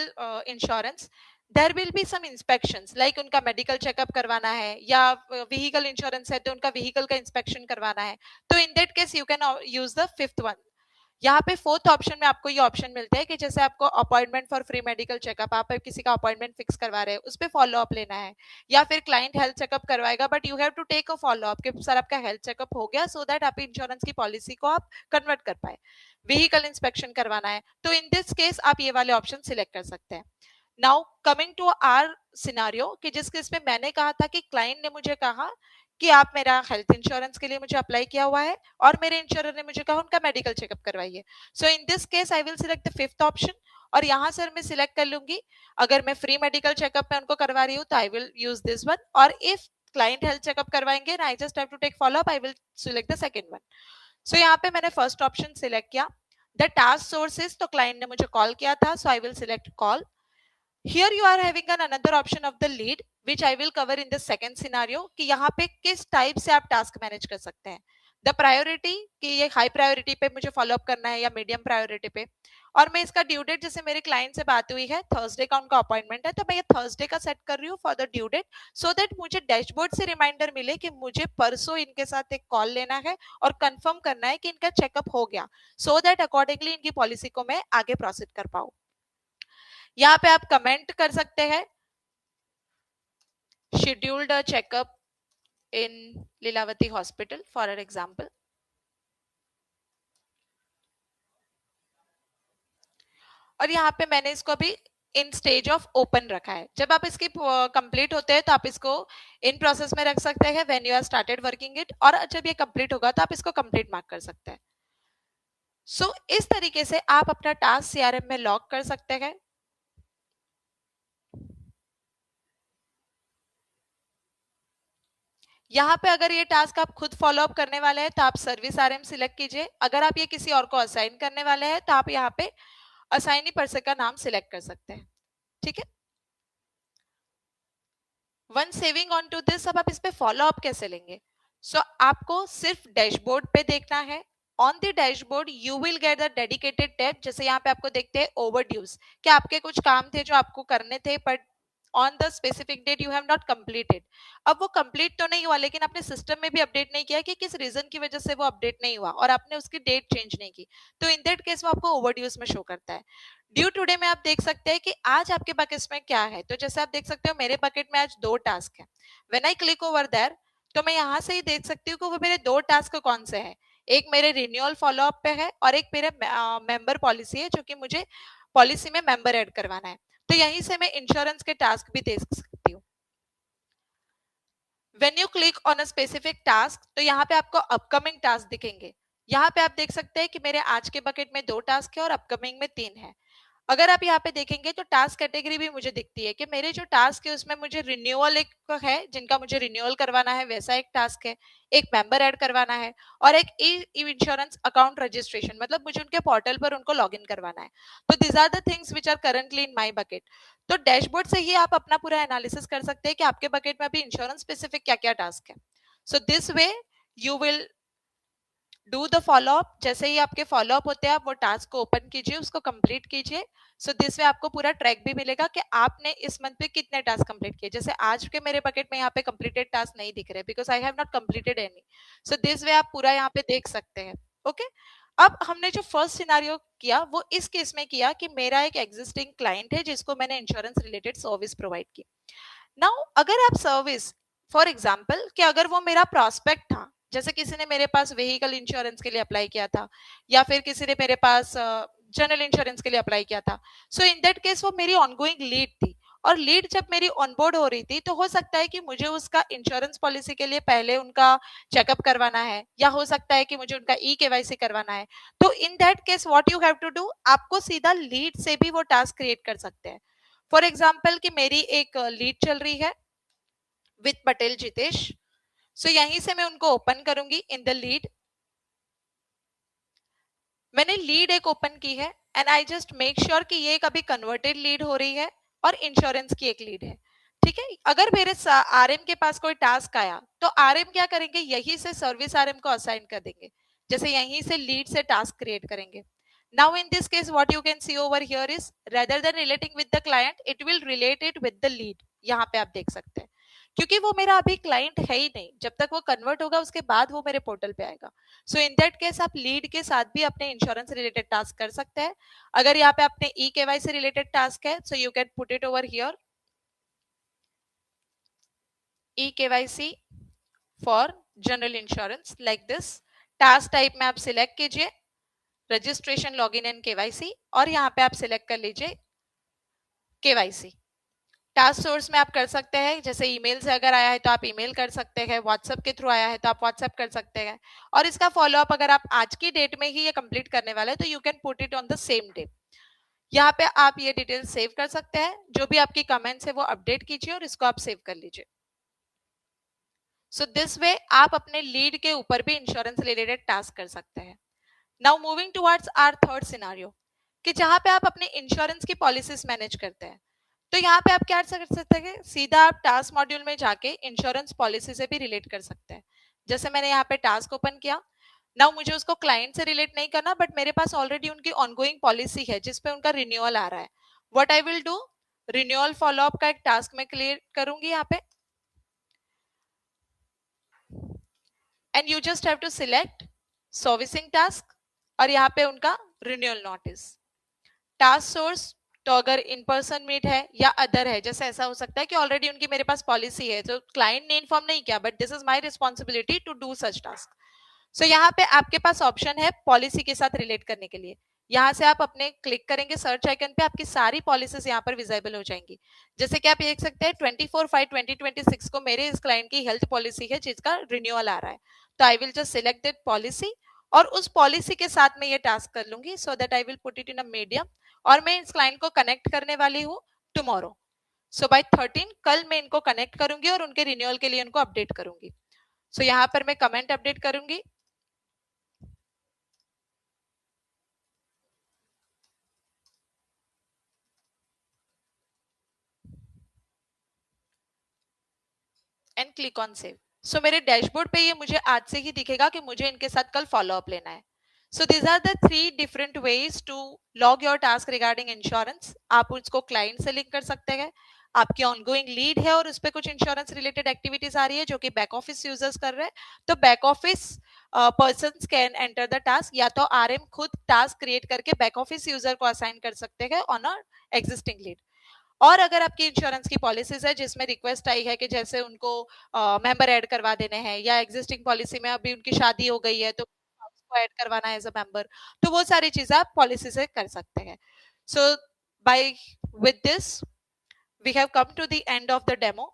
insurance there will be some inspections, like उनका मेडिकल चेकअप करवाना है या व्हीकल इंश्योरेंस है तो उनका व्हीकल का इंस्पेक्शन करवाना है। तो in that case you can use the fifth one. यहाँ पे फोर्थ ऑप्शन में आपको ये ऑप्शन मिलते हैं कि जैसे आपको appointment for free medical checkup, आप किसी का अपॉइंटमेंट फिक्स करवा रहे हैं, उस पर फॉलो अप लेना है, या फिर क्लाइंट हेल्थ चेकअप करवाएगा but you have to take a follow up कि सर आपका हेल्थ चेकअप हो गया, सो दैट आप इंश्योरेंस की पॉलिसी को आप कन्वर्ट कर पाए, व्हीकल इंस्पेक्शन करवाना है, तो इन दिस केस आप ये वाले ऑप्शन सिलेक्ट कर सकते हैं। Now coming to our scenario कि जिस केस में मैंने कहा था कि क्लाइंट ने मुझे कहा कि आप मेरा हेल्थ इंश्योरेंस के लिए मुझे अप्लाई किया हुआ है और मेरे इंश्योरर ने मुझे कहा उनका मेडिकल चेकअप करवाइए। So in this case I will select the fifth option और यहाँ से मैं सिलेक्ट कर लूंगी अगर मैं फ्री मेडिकल चेकअप में उनको करवा रही हूँ तो I will use this one, और इफ क्लाइंट हेल्थ चेकअप करवाएंगे and I just have to take follow up, I will select the second one. So यहाँ पे मैंने फर्स्ट ऑप्शन सिलेक्ट किया. द टास्क सोर्सेज, तो क्लाइंट ने मुझे call किया था, so I will select call. Here you are having an another option of the lead which I will cover in the second scenario कि यहाँ पे किस टाइप से आप टास्क मैनेज कर सकते हैं. द प्रायोरिटी कि ये हाई प्रायोरिटी पे मुझे फॉलो अप करना है या मीडियम प्रायोरिटी पे. और मैं इसका ड्यू डेट, जैसे मेरे क्लाइंट से बात हुई है थर्सडे का उनका अपॉइंटमेंट है, तो मैं ये थर्सडे का सेट कर रही हूँ for the due date, so that मुझे डैशबोर्ड से रिमाइंडर मिले कि मुझे परसों इनके साथ एक कॉल लेना है और कंफर्म करना है कि इनका चेकअप हो गया, सो दैट अकॉर्डिंगली इनकी पॉलिसी को मैं आगे प्रोसीड कर पाऊँ. यहाँ पे आप कमेंट कर सकते हैं scheduled a checkup in Lilavati hospital for an example. और यहाँ पे मैंने इसको अभी इन स्टेज ऑफ ओपन रखा है. जब आप इसकी कंप्लीट होते हैं तो आप इसको इन प्रोसेस में रख सकते हैं when you are started working it, और जब ये कंप्लीट होगा तो आप इसको कंप्लीट मार्क कर सकते हैं. सो इस तरीके से आप अपना टास्क सीआरएम में लॉग कर सकते हैं. यहाँ पे अगर ये टास्क आप खुद फॉलो अप करने वाले हैं तो आप सर्विस आरएम सिलेक्ट कीजिए. अगर आप ये किसी और को असाइन करने वाले हैं तो आप यहाँ पे असाइनी पर्सन का नाम सिलेक्ट कर सकते हैं. ठीक है. One saving on to this, अब आप इस पे फॉलो अप कैसे लेंगे. सो आपको सिर्फ डैशबोर्ड पे देखना है. On the dashboard you will get the dedicated tab. जैसे यहाँ पे आपको देखते हैं ओवरड्यूज, कि आपके कुछ काम थे जो आपको करने थे but on the specific date you have not completed. अब वो कंप्लीट तो नहीं हुआ लेकिन आपने सिस्टम में भी अपडेट नहीं किया कि किस रीजन की वजह से वो अपडेट नहीं हुआ और आपने उसकी डेट चेंज नहीं की, तो इन दैट केस वो आपको ओवरड्यूज में शो करता है. ड्यू टुडे में आप देख सकते हैं कि आज आपके बकेट्स में क्या है. तो जैसे आप देख सकते हो मेरे बकेट में आज 2 टास्क है. When I click over there तो मैं यहाँ से ही देख सकती हूँ कि वो मेरे 2 टास्क कौन से हैं. एक मेरे रिन्यूअल फॉलो अप पे है और एक मेरे मेंबर पॉलिसी है, जो कि मुझे पॉलिसी में मेंबर ऐड करवाना है. तो यहीं से मैं इंश्योरेंस के टास्क भी देख सकती हूँ. When you click on a specific task तो यहाँ पे आपको अपकमिंग टास्क दिखेंगे. यहाँ पे आप देख सकते हैं कि मेरे आज के बकेट में 2 टास्क है और अपकमिंग में 3 है. अगर आप यहाँ पे देखेंगे तो टास्क कैटेगरी भी मुझे दिखती है कि मेरे जो टास्क है उसमें मुझे रिन्यूअल एक है, जिनका मुझे रिन्यूअल करवाना है वैसा एक टास्क है, एक मेंबर ऐड करवाना है और एक ई इंश्योरेंस अकाउंट रजिस्ट्रेशन, मतलब मुझे उनके पोर्टल पर उनको लॉगिन करवाना है. तो these are the things which are currently in my bucket. तो डैशबोर्ड से ही आप अपना पूरा एनालिसिस कर सकते हैं कि आपके बकेट में अभी इंश्योरेंस स्पेसिफिक क्या क्या टास्क है. So this way you will do the follow up. जैसे ही आपके फॉलो अप होते हैं आप वो टास्क को ओपन कीजिए, उसको कंप्लीट कीजिए. सो दिस वे आपको पूरा ट्रैक भी मिलेगा कि आपने इस मंथ पे कितने टास्क कंप्लीट किए. जैसे आज के मेरे बकेट में यहाँ पे कंप्लीटेड टास्क नहीं दिख रहे because I have not completed any. So this way आप पूरा यहाँ पे देख सकते हैं. ओके. अब हमने जो फर्स्ट सिनारियो किया वो इस केस में किया कि मेरा एक एग्जिस्टिंग क्लाइंट है जिसको मैंने इंश्योरेंस रिलेटेड सर्विस प्रोवाइड की. नाउ अगर आप सर्विस, फॉर एग्जाम्पल कि अगर वो मेरा प्रॉस्पेक्ट था, जैसे किसी ने मेरे पास व्हीकल इंश्योरेंस के लिए अप्लाई किया था या फिर किसी ने मेरे पास जनरल इंश्योरेंस के लिए अप्लाई किया था, सो इन दैट केस वो मेरी ऑनगोइंग लीड थी. और लीड जब मेरी ऑनबोर्ड हो रही थी तो हो सकता है कि मुझे उसका इंश्योरेंस पॉलिसी के लिए पहले उनका चेकअप करवाना है या हो सकता है कि मुझे उनका ई केवाईसी करवाना है. तो in that case what you have to do, आपको सीधा लीड से भी वो टास्क क्रिएट कर सकते हैं. फॉर एग्जाम्पल कि मेरी एक लीड चल रही है विद पटेल जितेश. सो यहीं से मैं उनको ओपन करूंगी इन द लीड. मैंने लीड एक ओपन की है and I just make sure कि ये एक अभी कन्वर्टेड लीड हो रही है और इंश्योरेंस की एक लीड है. ठीक है. अगर मेरे आरएम के पास कोई टास्क आया तो आरएम क्या करेंगे, यहीं से सर्विस आरएम को असाइन कर देंगे. जैसे यहीं से लीड से टास्क क्रिएट करेंगे. Now in this case what you can see over here is rather than relating with the client it will relate it with the lead. यहाँ पे आप देख सकते हैं क्योंकि वो मेरा अभी क्लाइंट है ही नहीं, जब तक वो कन्वर्ट होगा उसके बाद वो मेरे पोर्टल पे आएगा. सो इन दैट केस आप लीड के साथ भी अपने इंश्योरेंस रिलेटेड टास्क कर सकते हैं. अगर यहाँ पे अपने ई केवाईसी रिलेटेड टास्क है so you can put it over here, e KYC for general insurance like this. Task type में आप सिलेक्ट कीजिए रजिस्ट्रेशन लॉगिन एंड केवाईसी और यहाँ पे आप सिलेक्ट कर लीजिए केवाईसी. टास्क सोर्स में आप कर सकते हैं, जैसे ईमेल से अगर आया है तो आप ईमेल कर सकते हैं, व्हाट्सएप के थ्रू आया है तो आप व्हाट्सएप कर सकते हैं. और इसका फॉलो अप अगर आप आज की डेट में ही ये कंप्लीट करने वाले हैं तो you can put it on the same day. यहाँ पे आप ये डिटेल सेव कर सकते हैं. जो भी आपकी कमेंट्स है वो अपडेट कीजिए और इसको आप सेव कर लीजिए. सो दिस वे आप अपने लीड के ऊपर भी इंश्योरेंस रिलेटेड टास्क कर सकते हैं. Now moving towards our third scenario, कि जहां पे आप अपने इंश्योरेंस की पॉलिसीज मैनेज करते हैं. तो यहाँ पे आप क्या कर सकते हैं, सीधा आप टास्क मॉड्यूल में जाके इंश्योरेंस पॉलिसी से भी रिलेट कर सकते हैं. जैसे मैंने यहाँ पे टास्क ओपन किया. नाउ मुझे उसको क्लाइंट से रिलेट नहीं करना, बट मेरे पास ऑलरेडी उनकी ऑनगोइंग पॉलिसी है जिसपे उनका रिन्यूअल आ रहा है. What I will do, renewal followup का एक टास्क मैं क्लियर करूंगी यहाँ पे, and you just have to select servicing task, और यहाँ पे उनका रिन्यूअल नोटिस. टास्क सोर्स तो अगर इन पर्सन मीट है या अदर है, जैसे ऐसा हो सकता है कि ऑलरेडी उनकी मेरे पास पॉलिसी है, तो क्लाइंट ने इन्फॉर्म नहीं किया, but this is my responsibility to do such task. So यहाँ पे आपके पास ऑप्शन है पॉलिसी के साथ रिलेट करने के लिए. यहाँ से आप अपने क्लिक करेंगे सर्च आइकन पे, आपकी सारी पॉलिसीज यहाँ पर विजिबल हो जाएंगी. जैसे कि आप देख सकते हैं 24/5/2026 को मेरे इस क्लाइंट की हेल्थ पॉलिसी है जिसका रिन्यूअल आ रहा है. तो I will just select that policy, और उस पॉलिसी के साथ में ये टास्क कर लूंगी, so that I will put it in a medium. और मैं इस क्लाइंट को कनेक्ट करने वाली हूँ टुमारो. सो बाय 13 कल मैं इनको कनेक्ट करूंगी और उनके रिन्यूअल के लिए उनको अपडेट करूंगी. सो यहाँ पर मैं कमेंट अपडेट करूंगी. And click on save. So मेरे डैशबोर्ड पे ये मुझे आज से ही दिखेगा कि मुझे इनके साथ कल फॉलो अप लेना है. So these are the 3 different ways to log your task regarding insurance. आप उसको क्लाइंट से लिंक कर सकते हैं, आपकी ऑनगोइंग लीड है और उस पर कुछ इंश्योरेंस रिलेटेड एक्टिविटीज आ रही है जो कि बैक ऑफिस यूजर्स कर रहे हैं, तो back office person can enter the task, या तो आरएम खुद टास्क क्रिएट करके बैक ऑफिस यूजर को असाइन कर सकते हैं ऑन अ एग्जिस्टिंग लीड. और अगर आपकी इंश्योरेंस की पॉलिसीज है जिसमें रिक्वेस्ट आई है कि जैसे उनको मेंबर ऐड करवा देने हैं, या एग्जिस्टिंग पॉलिसी में अभी उनकी शादी हो गई है तो उसको ऐड करवाना है एज अ मेंबर, तो वो सारी चीजें आप पॉलिसी से कर सकते हैं. So by with this we have come to the end of the demo.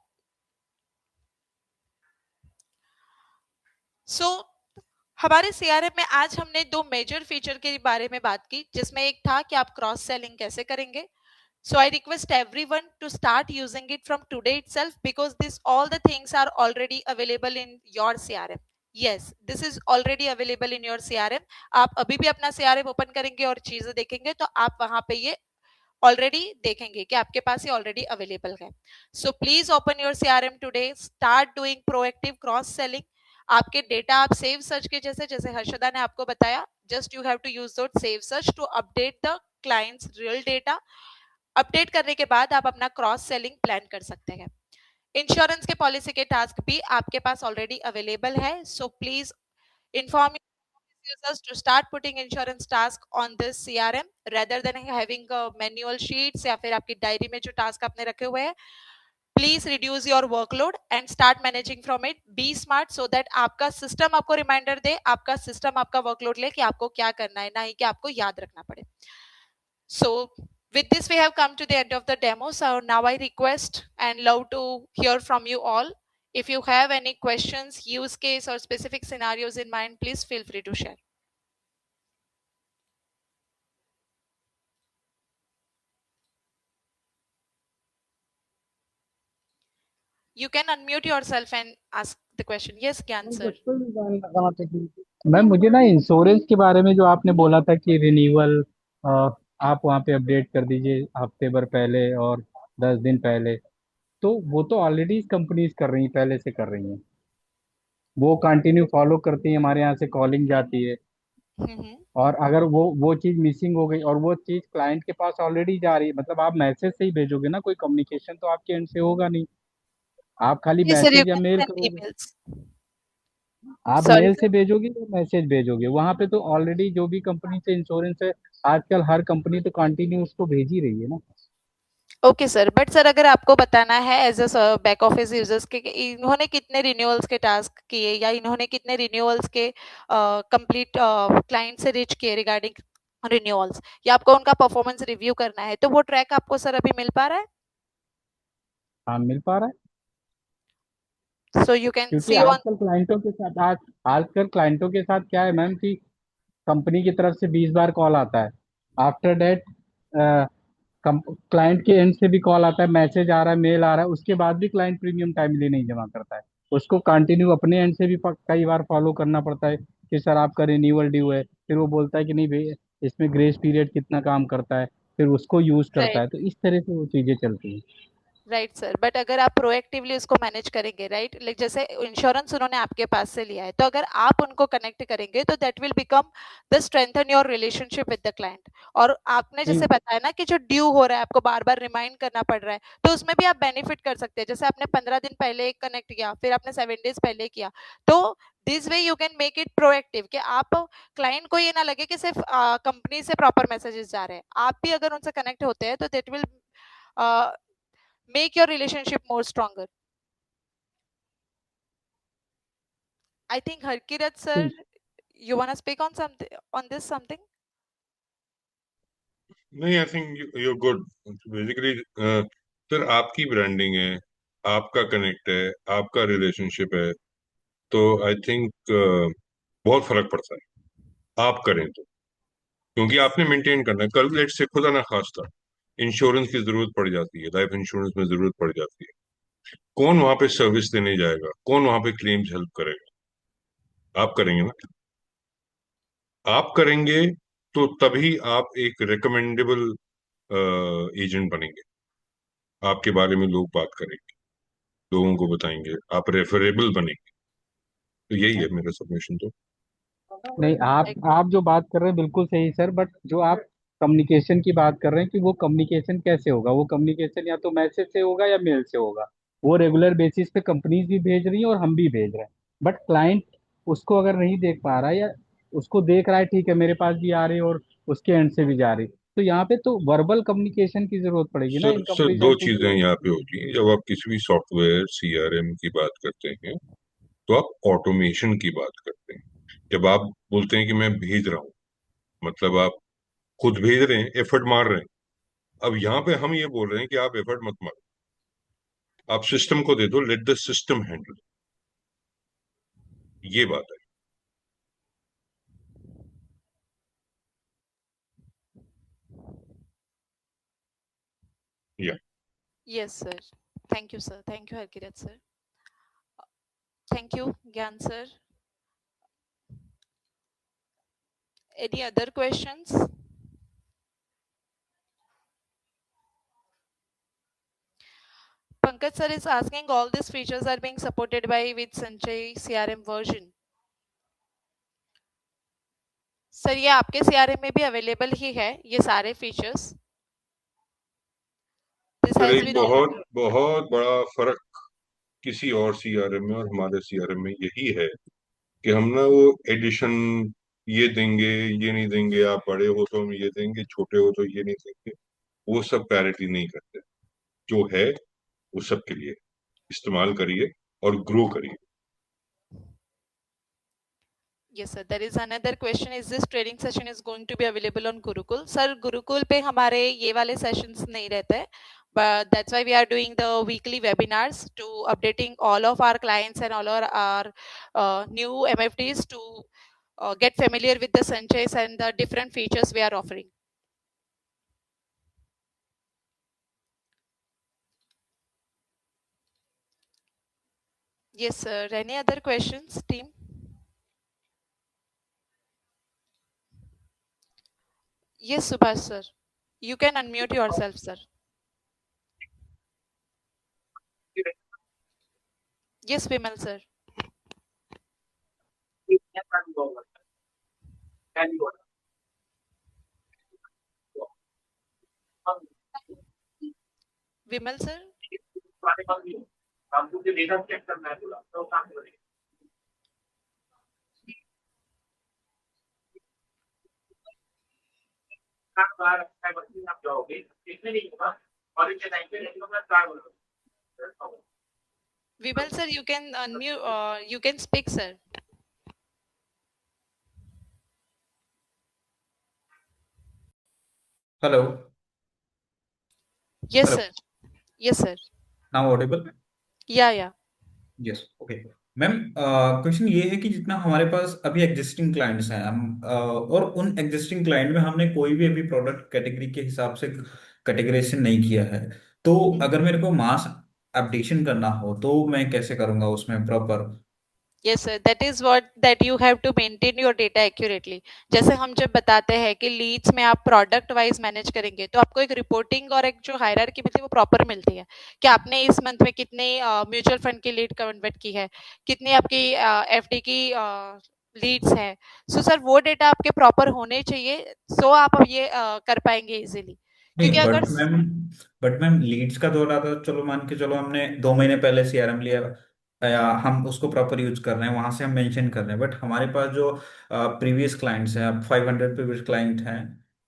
So हमारे सीआरएम में आज हमने 2 मेजर फीचर के बारे में बात की, जिसमें एक था कि आप क्रॉस सेलिंग कैसे करेंगे. So I request everyone to start using it from today itself, because this all the things are already available in your CRM. Yes, this is already available in your CRM. आप अभी भी अपना CRM open करेंगे और चीजें देखेंगे तो आप वहां पे ये ऑलरेडी देखेंगे कि आपके पास ये ऑलरेडी अवेलेबल है. So please open your CRM today, start doing proactive cross selling. आपके डेटा आप सेव सर्च के जैसे जैसे हर्षदा ने आपको बताया, just you have to use that save search to update the clients real data. Update करने के बाद आप अपना क्रॉस सेलिंग प्लान कर सकते हैं. इंश्योरेंस के पॉलिसी के टास्क भी आपके पास ऑलरेडी अवेलेबल है, so please inform users to start putting insurance task on this CRM rather than having a manual sheets या फिर आपकी डायरी में जो टास्क आपने रखे हुए हैं. Please reduce your workload and start managing from it. Be smart so that आपका सिस्टम आपको रिमाइंडर दे, आपका सिस्टम आपका वर्कलोड ले कि आपको क्या करना है, ना ही कि आपको याद रखना पड़े. So with this we have come to the end of the demo. So now I request and love to hear from you all. If you have any questions, use case or specific scenarios in mind, please feel free to share. You can unmute yourself and ask the question. Yes, Gyan sir. Ma'am मुझे ना insurance के बारे में जो आपने बोला था कि रिन्यूअल आप वहाँ पे अपडेट कर दीजिए हफ्ते भर पहले और 10 दिन पहले, तो वो तो ऑलरेडी कंपनीज कर रही हैं, पहले से कर रही हैं, वो कंटिन्यू फॉलो करती हैं, हमारे यहाँ से कॉलिंग जाती है. Mhm. और अगर वो चीज़ मिसिंग हो गई और वो चीज़ क्लाइंट के पास ऑलरेडी जा रही है, मतलब आप मैसेज से ही भेजोगे ना, कोई कम्युनिकेशन तो आपके एंड से होगा नहीं, आप खाली Yes, sir. You मैसेज या can मेल send करोगे. emails. आप Sorry, मेल sir. से भेजोगे या मैसेज भेजोगे, वहां पे तो ऑलरेडी जो भी कंपनी से इंश्योरेंस है, आजकल हर कंपनी तो कंटिन्यू उसको भेज ही रही है ना. ओके सर, बट सर अगर आपको बताना है as a back office users के कि इन्होंने कितने रिन्यूअल्स के टास्क किए या इन्होंने कितने रिन्यूअल्स के कंप्लीट क्लाइंट से रीच किए रिगार्डिंग रिन्यूअल्स, या आपको उनका परफॉर्मेंस रिव्यू करना है, तो वो ट्रैक आपको सर अभी मिल पा रहा हाँ, मिल पा रहा है. है. सो यू कैन क्योंकि सी ऑन. आजकल क्लाइंटों के साथ क्या है मैम कि कंपनी की तरफ से 20 बार कॉल आता है, आफ्टर डेट क्लाइंट के एंड से भी कॉल आता है, मैसेज आ रहा है, मेल आ रहा है, उसके बाद भी क्लाइंट प्रीमियम टाइमली नहीं जमा करता है. उसको कंटिन्यू अपने एंड से भी कई बार फॉलो करना पड़ता है कि सर आपका रिन्यूअल ड्यू है, फिर वो बोलता है कि नहीं भाई इसमें ग्रेस पीरियड कितना काम करता है, फिर उसको यूज करता राइट, है, तो इस तरह से वो चीजें चलती हैं। Right sir. बट अगर आप प्रोएक्टिवली उसको मैनेज करेंगे, राइट, लाइक जैसे इंश्योरेंस उन्होंने आपके पास से लिया है, तो अगर आप उनको कनेक्ट करेंगे तो that will become the strengthen your relationship with the client. और आपने नहीं जैसे बताया ना कि जो ड्यू हो रहा है आपको बार बार रिमाइंड करना पड़ रहा है, तो उसमें भी आप बेनिफिट कर सकते हैं। जैसे आपने 15 दिन पहले कनेक्ट किया, फिर आपने 7 डेज पहले किया, तो this way you can make it proactive कि आप क्लाइंट को ये ना लगे कि सिर्फ कंपनी से प्रॉपर मैसेजेस जा रहे हैं। आप भी अगर उनसे कनेक्ट होते हैं तो that will make your relationship more stronger. I think Harkirat sir, you want to speak on something on this something? नहीं, I think you good. Basically फिर आपकी ब्रांडिंग है, आपका कनेक्ट है, आपका रिलेशनशिप है, तो आई थिंक बहुत फर्क पड़ता है आप करें तो, क्योंकि Yes. आपने मेंटेन करना है। कल लेट से खुदा ना खास्ता इंश्योरेंस की जरूरत पड़ जाती है, लाइफ इंश्योरेंस में जरूरत पड़ जाती है, कौन वहां पे सर्विस देने जाएगा, कौन वहां पे क्लेम्स हेल्प करेगा? आप करेंगे ना। आप करेंगे तो तभी आप एक रिकमेंडेबल एजेंट बनेंगे, आपके बारे में लोग बात करेंगे, लोगों को बताएंगे, आप रेफरेबल बनेंगे। तो यही है मेरा सबमिशन तो। नहीं, आप जो बात कर रहे हैं बिल्कुल सही सर, बट जो आप कम्युनिकेशन की बात कर रहे हैं कि वो कम्युनिकेशन कैसे होगा, वो कम्युनिकेशन या तो मैसेज से होगा या मेल से होगा। वो रेगुलर बेसिस पे कंपनीज भी भेज रही हैं और हम भी भेज रहे हैं, बट क्लाइंट उसको अगर नहीं देख पा रहा है, या उसको देख रहा है ठीक है मेरे पास भी आ रही है और उसके एंड से भी जा रही, तो यहाँ पे तो वर्बल कम्युनिकेशन की जरूरत पड़ेगी ना सर इन सर कंपनीज दो एंड टू। चीजें यहाँ पे होती हैं जब आप किसी भी सॉफ्टवेयर सीआरएम की बात करते हैं, तो आप ऑटोमेशन की बात करते हैं। जब आप बोलते हैं कि मैं भेज रहा हूँ, मतलब आप खुद भेज रहे हैं, एफर्ट मार रहे हैं। अब यहाँ पे हम ये बोल रहे हैं कि आप एफर्ट मत मारो, आप सिस्टम को दे दो, लेट द सिस्टम हैंडल। ये बात है। या Yes, sir. Thank you, sir. Thank you, Harkirat sir. Thank you, Gyan sir. Any other questions? Pankaj sir is asking all these features are being supported by with Sanchay CRM version. Sir ये आपके CRM में भी available ही है ये सारे features? This sir has एक been बहुत बहुत बड़ा फर्क किसी और सीआरएम में और हमारे सीआरएम में यही है कि हम ना वो एडिशन, ये देंगे, ये नहीं देंगे, आप बड़े हो तो हम ये देंगे, छोटे हो तो ये नहीं देंगे, वो सब पैरिटी नहीं करते। जो है वो सबके लिए इस्तेमाल करिए और ग्रो करिए। Yes, sir. There is another question. Is this training session is going to be available on Gurukul? Sir, Gurukul पे हमारे ये वाले sessions नहीं रहते हैं, but that's why we are doing the weekly webinars to updating all of our clients and all our new MFDs to get familiar with the Sanchez and the different features we are offering. Yes, sir. Any other questions, team? Yes, Subhash sir. You can unmute yourself, sir. Yes, Vimal sir. Vimal sir. Vimal sir, you can unmute. You can speak, sir. Hello. Yes, Hello. sir. Yes, sir. Now audible? Yeah, yeah. Yes, okay. Ma'am, question ये है कि जितना हमारे पास अभी existing clients हैं, हम और उन एग्जिस्टिंग क्लाइंट में हमने कोई भी अभी प्रोडक्ट कैटेगरी के हिसाब से कैटेगराइजेशन नहीं किया है, तो Mhm. अगर मेरे को मास अपडेशन करना हो तो मैं कैसे करूंगा उसमें proper? Yes sir, that is what that you have to maintain your data accurately. जैसे हम जब बताते हैं कि लीड्स में आप प्रोडक्ट वाइज मैनेज करेंगे तो आपको एक रिपोर्टिंग और एक जो हायरार्की मिलती है वो प्रॉपर मिलती है कि आपने इस मंथ में कितने म्यूचुअल फंड की लीड कन्वर्ट की है, कितनी आपकी एफडी की लीड्स है। सो सर वो डेटा आपके प्रॉपर होने चाहिए, सो आप ये कर पाएंगे इजीली। क्योंकि नहीं अगर बट मैम लीड्स का दौरा था, चलो मान के चलो हमने 2 महीने पहले सीआरएम लिया, या हम उसको प्रॉपर यूज कर रहे हैं, वहां से हम मेंशन कर रहे हैं, बट हमारे पास जो प्रीवियस क्लाइंट्स हैं, अब 500 प्रीवियस क्लाइंट हैं,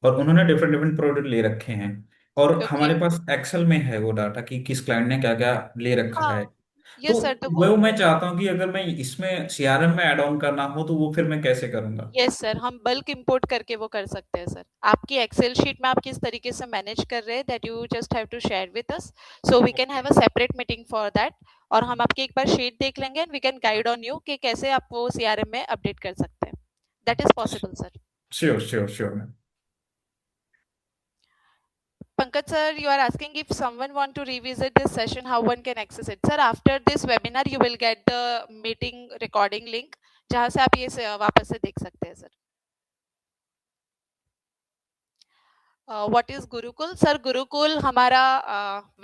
और उन्होंने डिफरेंट डिफरेंट प्रोडक्ट ले रखे हैं, और ओके, हमारे पास एक्सेल में है वो डाटा कि किस क्लाइंट ने क्या क्या ले रखा है। हाँ, तो यस सर, तो वो वो मैं चाहता हूँ कि अगर मैं इसमें सीआरएम में ऐड ऑन करना हो तो वो फिर मैं कैसे करूंगा? यस सर, हम बल्क इंपोर्ट करके वो कर सकते हैं सर। आपकी एक्सेल शीट में आप किस तरीके से मैनेज कर रहे हैं that you just have to share with us, so we can have a separate meeting for that. और हम आपकी एक बार शीट देख लेंगे and we can guide on you कि कैसे आप वो सीआरएम में अपडेट कर सकते हैं। That is possible sir. Sure sure sure ma'am. Pankaj sir, you are asking if someone want to revisit this session, how one can access it. Sir, after this webinar, you will get the meeting recording link, जहाँ से आप ये वापस से देख सकते हैं sir. What is Gurukul sir? Gurukul हमारा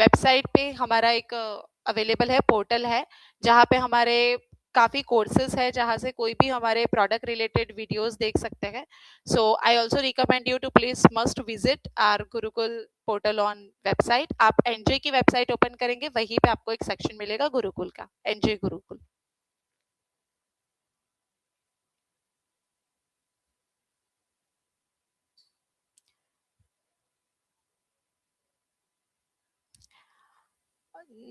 वेबसाइट पे हमारा एक अवेलेबल है, पोर्टल है, जहाँ पे हमारे काफ़ी कोर्सेज है, जहाँ से कोई भी हमारे प्रोडक्ट रिलेटेड वीडियोस देख सकते हैं। So I also recommend you to please must visit our Gurukul portal on website. आप एनजे की वेबसाइट ओपन करेंगे, वहीं पे आपको एक सेक्शन मिलेगा गुरुकुल का, NJ Gurukul.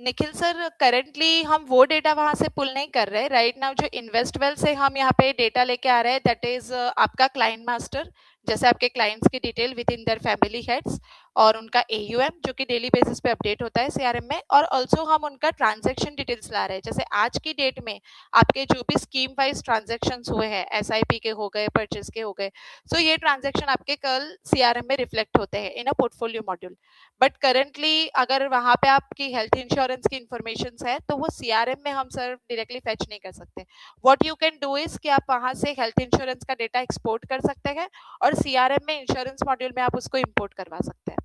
Nikhil sir, currently हम वो डेटा वहां से पुल नहीं कर रहे। राइट नाउ जो इन्वेस्टवेल से हम यहाँ पे डेटा लेके आ रहे हैं, दैट इज आपका क्लाइंट मास्टर, जैसे आपके क्लाइंट्स की detail with in their family heads, और उनका एयूएम जो कि डेली बेसिस पे अपडेट होता है सीआरएम में, और ऑल्सो हम उनका ट्रांजेक्शन डिटेल्स ला रहे हैं। जैसे आज की डेट में आपके जो भी स्कीम वाइज ट्रांजेक्शन हुए हैं, एसआईपी के हो गए, परचेज के हो गए, सो ये ट्रांजेक्शन आपके कल सीआरएम में रिफ्लेक्ट होते हैं in a portfolio module. But currently अगर वहां पे आपकी हेल्थ इंश्योरेंस की इंफॉर्मेशन है तो वो सीआरएम में हम सर डायरेक्टली फेच नहीं कर सकते। What you can do is कि आप वहां से हेल्थ इंश्योरेंस का डेटा एक्सपोर्ट कर सकते हैं और सीआरएम में इंश्योरेंस मॉड्यूल में आप उसको इंपोर्ट करवा सकते हैं।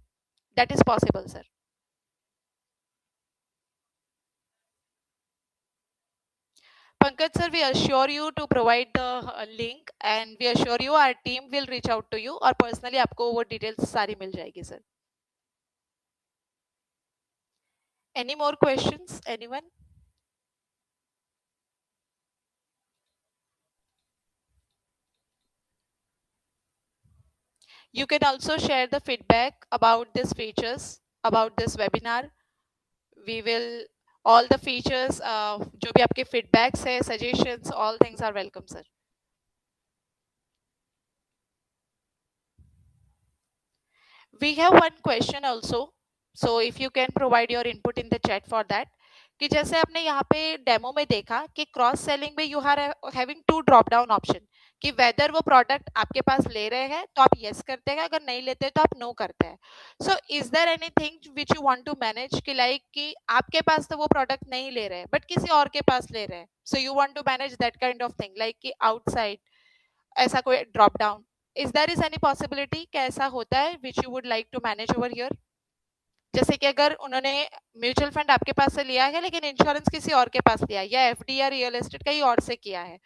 That is possible sir. Pankaj sir, we assure you to provide the link and we assure you our team will reach out to you और personally आपको वो details सारी मिल जाएगी sir. Any more questions? Anyone? You can also share the feedback about these features, about this webinar. We will, all the features, जो भी आपके feedbacks है, suggestions, all things are welcome, sir. We have one question also. So if you can provide your input in the chat for that. कि जैसे आपने यहाँ पे demo में देखा कि क्रॉस सेलिंग में you are having to drop down option, कि वेदर वो प्रोडक्ट आपके पास ले रहे हैं तो आप यस करते हैं, अगर नहीं लेते तो आप नो करते हैं। So is there anything which you want to manage कि लाइक कि आपके पास तो वो प्रोडक्ट नहीं ले रहे हैं बट किसी और के पास ले रहे हैं, so you want to manage that kind of thing like कि आउटसाइड ऐसा कोई drop down, is there is any possibility कि ऐसा होता है which you would like to manage over here? जैसे कि अगर उन्होंने म्यूचुअल फंड आपके पास से लिया है लेकिन इंश्योरेंस किसी और के पास लिया है, या एफडी या रियल एस्टेट कहीं और से किया है,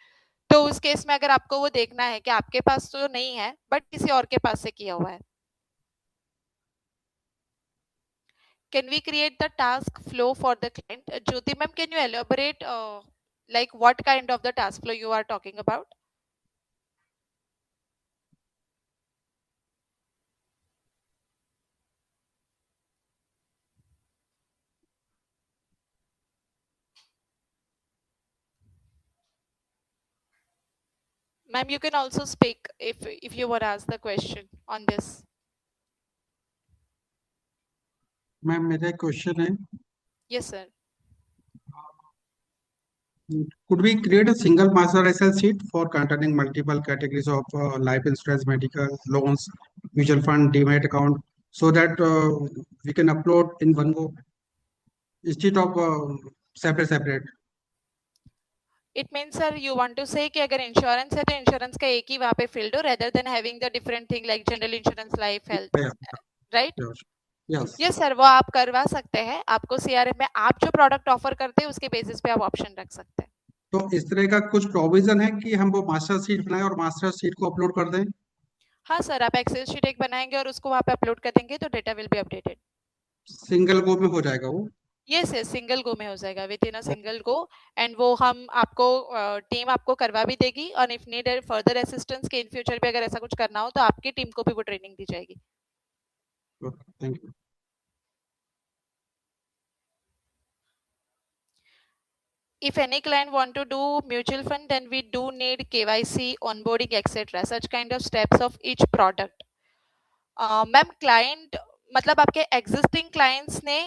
तो उस केस में अगर आपको वो देखना है कि आपके पास तो नहीं है बट किसी और के पास से किया हुआ है, can we create the task flow for the client? Jyoti ma'am, can you elaborate like what kind of the task flow you are talking about? Ma'am, you can also speak if you want to ask the question on this. Ma'am मेरा एक question है, Yes sir. could we create a single master Excel sheet for containing multiple categories of life insurance, medical, loans, mutual fund, demat account, so that we can upload in one go? instead of separate. It mean sir you want to say कि अगर insurance है तो insurance का एक ही वहाँ पे field हो, rather than having the different thing like general insurance, life, health, Yeah, right? yes, yes. Yes sir, वो आप करवा सकते हैं। आपको सीआरएम में आप जो प्रोडक्ट ऑफर करते हैं उसके बेसिस पे आप ऑप्शन रख सकते हैं। तो इस तरह का कुछ प्रोविजन है कि हम वो मास्टर शीट बनाए और मास्टर शीट को अपलोड कर दें? हाँ सर, आप एक्सेल शीट एक बनाएंगे और उसको वहाँ पे अपलोड कर देंगे तो data will be updated. Single go में हो जाएगा वो? यस यस, सिंगल गो में हो जाएगा, with in a single go. And वो हम आपको टीम आपको करवा भी देगी, और इफ नीडेड फर्दर असिस्टेंस के इन फ्यूचर भी अगर ऐसा कुछ करना हो तो आपकी टीम को भी वो ट्रेनिंग दी जाएगी। Thank you. If any client want to do mutual fund, then we do need KYC, onboarding, etc. Such kind of steps of each product. Ma'am client, मतलब आपके एग्जिस्टिंग क्लाइंट्स ने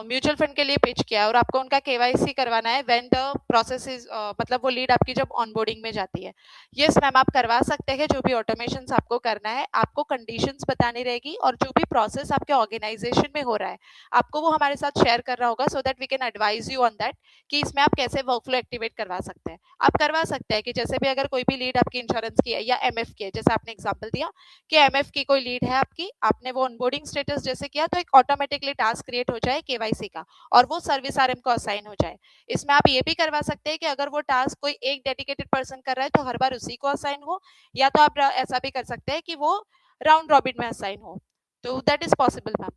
म्यूचुअल फंड के लिए pitch किया है और आपको उनका केवाईसी करवाना है व्हेन द प्रोसेस इज, मतलब वो लीड आपकी जब ऑनबोर्डिंग में जाती है। यस मैम, आप करवा सकते हैं। जो भी ऑटोमेशन आपको करना है, आपको कंडीशंस बतानी रहेगी, और जो भी प्रोसेस आपके ऑर्गेनाइजेशन में हो रहा है आपको वो हमारे साथ शेयर करना होगा, so that we can advise you on that कि इसमें आप कैसे वर्कफ्लो एक्टिवेट करवा सकते हैं। आप करवा सकते हैं कि जैसे भी अगर कोई भी लीड आपकी इंश्योरेंस की है या एमएफ की है, जैसे आपने एग्जाम्पल दिया कि एमएफ की कोई लीड है आपकी, आपने वो ऑनबोर्डिंग स्टेटस जैसे किया तो एक ऑटोमेटिकली टास्क क्रिएट हो जाए केवाईसी का, और वो सर्विस आरएम को असाइन हो जाए। इसमें आप ये भी करवा सकते हैं कि अगर वो टास्क कोई एक डेडिकेटेड पर्सन कर रहा है तो हर बार उसी को असाइन हो, या तो आप ऐसा भी कर सकते हैं कि वो राउंड रॉबिन में असाइन हो। तो that is possible ma'am.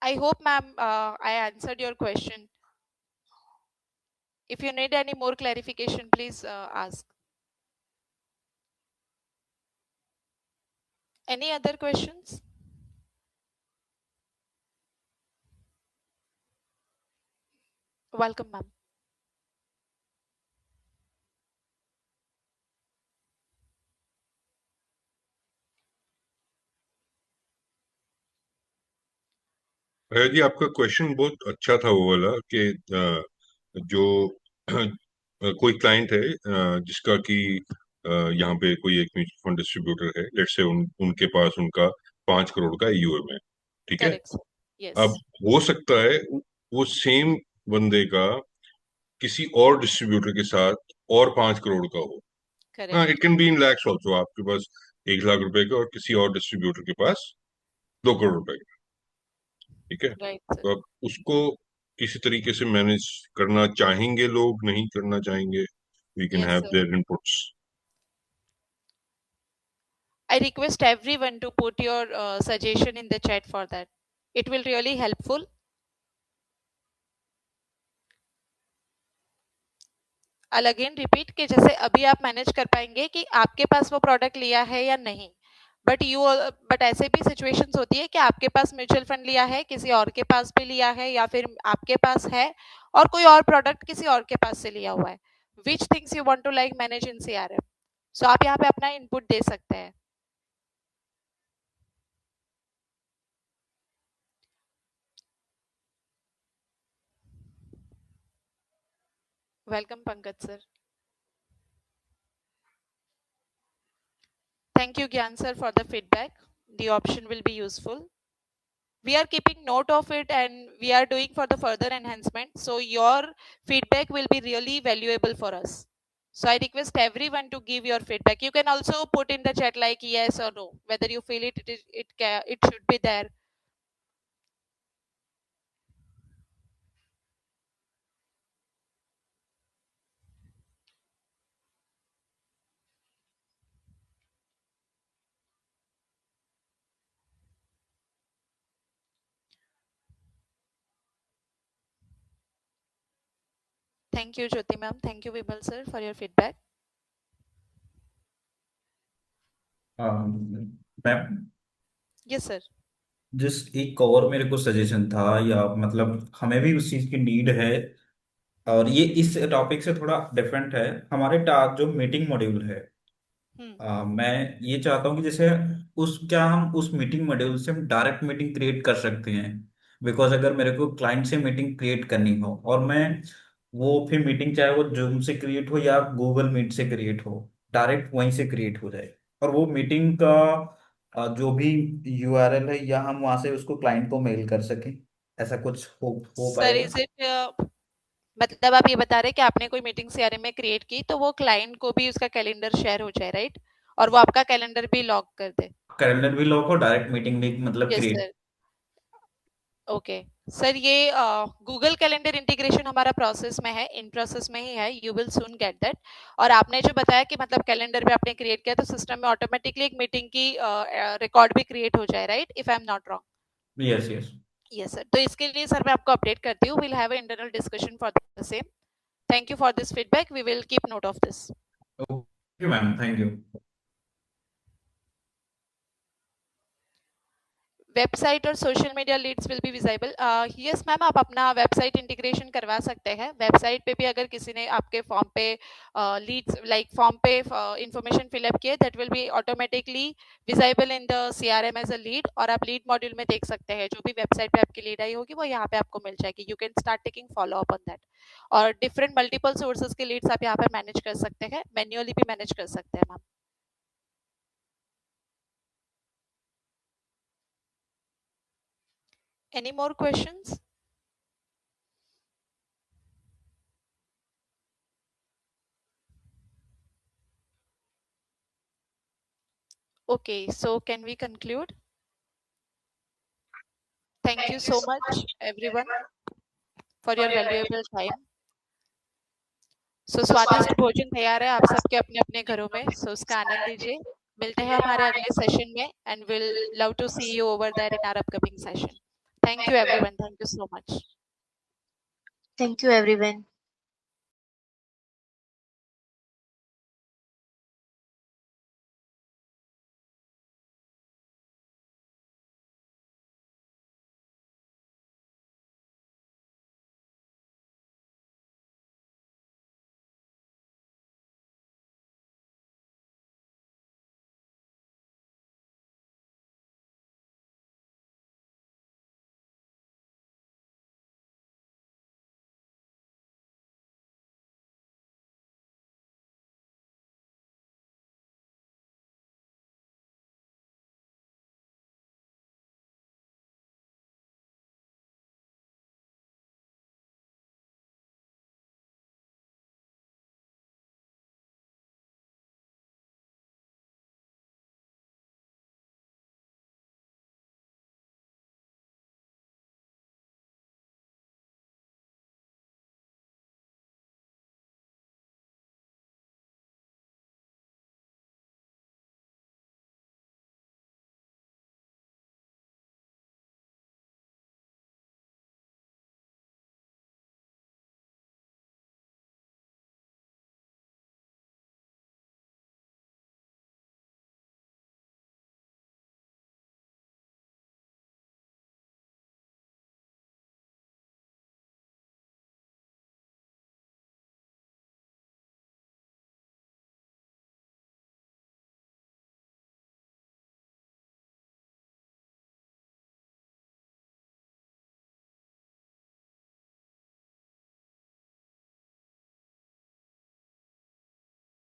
I hope ma'am I answered your question. If you need any more clarification, please ask. Any other questions? Welcome, ma'am. भैया जी, आपका क्वेश्चन बहुत अच्छा था वो वाला कि जो कोई क्लाइंट है जिसका कि यहाँ पे कोई एक म्यूचुअल फंड डिस्ट्रीब्यूटर है, लेट्स से उनके पास उनका 5 करोड़ का ईयूएम है, ठीक है। Correct, sir. Yes. अब हो सकता है वो सेम बंदे का किसी और डिस्ट्रीब्यूटर के साथ और 5 करोड़ का हो। हाँ, Correct. It can be in lakhs also, आपके पास 1 लाख रुपए का और किसी और डिस्ट्रीब्यूटर के पास 2 करोड़ रुपए का, ठीक है। Right, sir. तो अब उसको किसी तरीके से मैनेज करना चाहेंगे लोग, नहीं करना चाहेंगे, we can Yes, have sir. Their inputs. I request everyone to put your suggestion in the chat for that. It will really helpful. I'll again repeat कि जैसे अभी आप मैनेज कर पाएंगे कि आपके पास वो प्रोडक्ट लिया है या नहीं, बट ऐसे भी सिचुएशंस होती है कि आपके पास म्यूचुअल फंड लिया है, किसी और के पास भी लिया है, या फिर आपके पास है और कोई और प्रोडक्ट किसी और के पास से लिया हुआ है। Which things you want to like manage in CRM? So आप यहाँ पे अपना इनपुट दे सकते हैं। Welcome Pankaj sir. Thank you, Gyan sir, for the feedback. The option will be useful. We are keeping note of it and we are doing for the further enhancement. So your feedback will be really valuable for us. So I request everyone to give your feedback. You can also put in the chat like yes or no, whether you feel it should be there. Thank you, Jyoti ma'am. Thank you, Vimal sir, for your feedback. Ma'am, Yes, sir. जिस एक और मेरे को suggestion था, या मतलब हमें भी उस चीज की नीड है, और ये इस टॉपिक से थोड़ा डिफरेंट है। हमारे जो मीटिंग मॉड्यूल है, Hmm. मैं ये चाहता हूँ कि जैसे उस क्या हम उस मीटिंग मॉड्यूल से हम डायरेक्ट मीटिंग क्रिएट कर सकते हैं। बिकॉज अगर मेरे को क्लाइंट से मीटिंग क्रिएट करनी हो, और मैं वो फिर मीटिंग चाहे वो जूम से क्रिएट हो या गूगल मीट से क्रिएट हो, डायरेक्ट वहीं से क्रिएट हो जाए, और वो मीटिंग का जो भी यूआरएल है, या हम वहां से उसको क्लाइंट को मेल कर सकें, ऐसा कुछ हो सर पाएगा? इज इट मतलब आप ये बता रहे हैं कि आपने कोई मीटिंग सीआरएम में क्रिएट की तो वो क्लाइंट को भी उसका कैलेंडर शेयर हो जाए, राइट? और वो आपका कैलेंडर भी लॉक कर दे। कैलेंडर भी लॉक हो, डायरेक्ट मीटिंग भी मतलब yes create. Sir. Okay sir, ये गूगल कैलेंडर इंटीग्रेशन हमारा प्रोसेस में है, इन प्रोसेस में ही है, you will soon get that. और आपने जो बताया कि मतलब कैलेंडर भी आपने क्रिएट किया तो सिस्टम में ऑटोमेटिकली एक मीटिंग की रिकॉर्ड भी क्रिएट हो जाए, right? If I am not wrong. Yes yes. Yes sir, तो इसके लिए सर मैं आपको अपडेट करती हूँ, will have a internal discussion for the same. Thank you for this feedback, we will keep note of this. Okay ma'am, thank you. Website और social media leads will be visible. Yes ma'am, आप अपना website integration करवा सकते हैं। Website पे भी अगर किसी ने आपके फॉर्म पे लीड्स लाइक फॉर्म पे इंफॉर्मेशन फिलअप किए, that will be automatically visible in the CRM as a lead. और आप लीड मॉड्यूल में देख सकते हैं जो भी वेबसाइट पे आपकी लीड आई होगी वो यहाँ पे आपको मिल जाएगी। You can start taking follow up on that. और डिफरेंट मल्टीपल सोर्सेज के लीड्स आप यहाँ पे मैनेज कर सकते हैं, मैन्युअली भी मैनेज कर सकते हैं ma'am. Any more questions? Okay, so can we conclude? Thank you so much, everyone, for your valuable time. So स्वादिष्ट भोजन तैयार है आप सबके अपने अपने घरों में, so उसका आनंद लीजिए। मिलते हैं हमारे अगले सेशन में and we'll love to see you over there in our upcoming session. Thank you everyone. Thank you so much. Thank you everyone.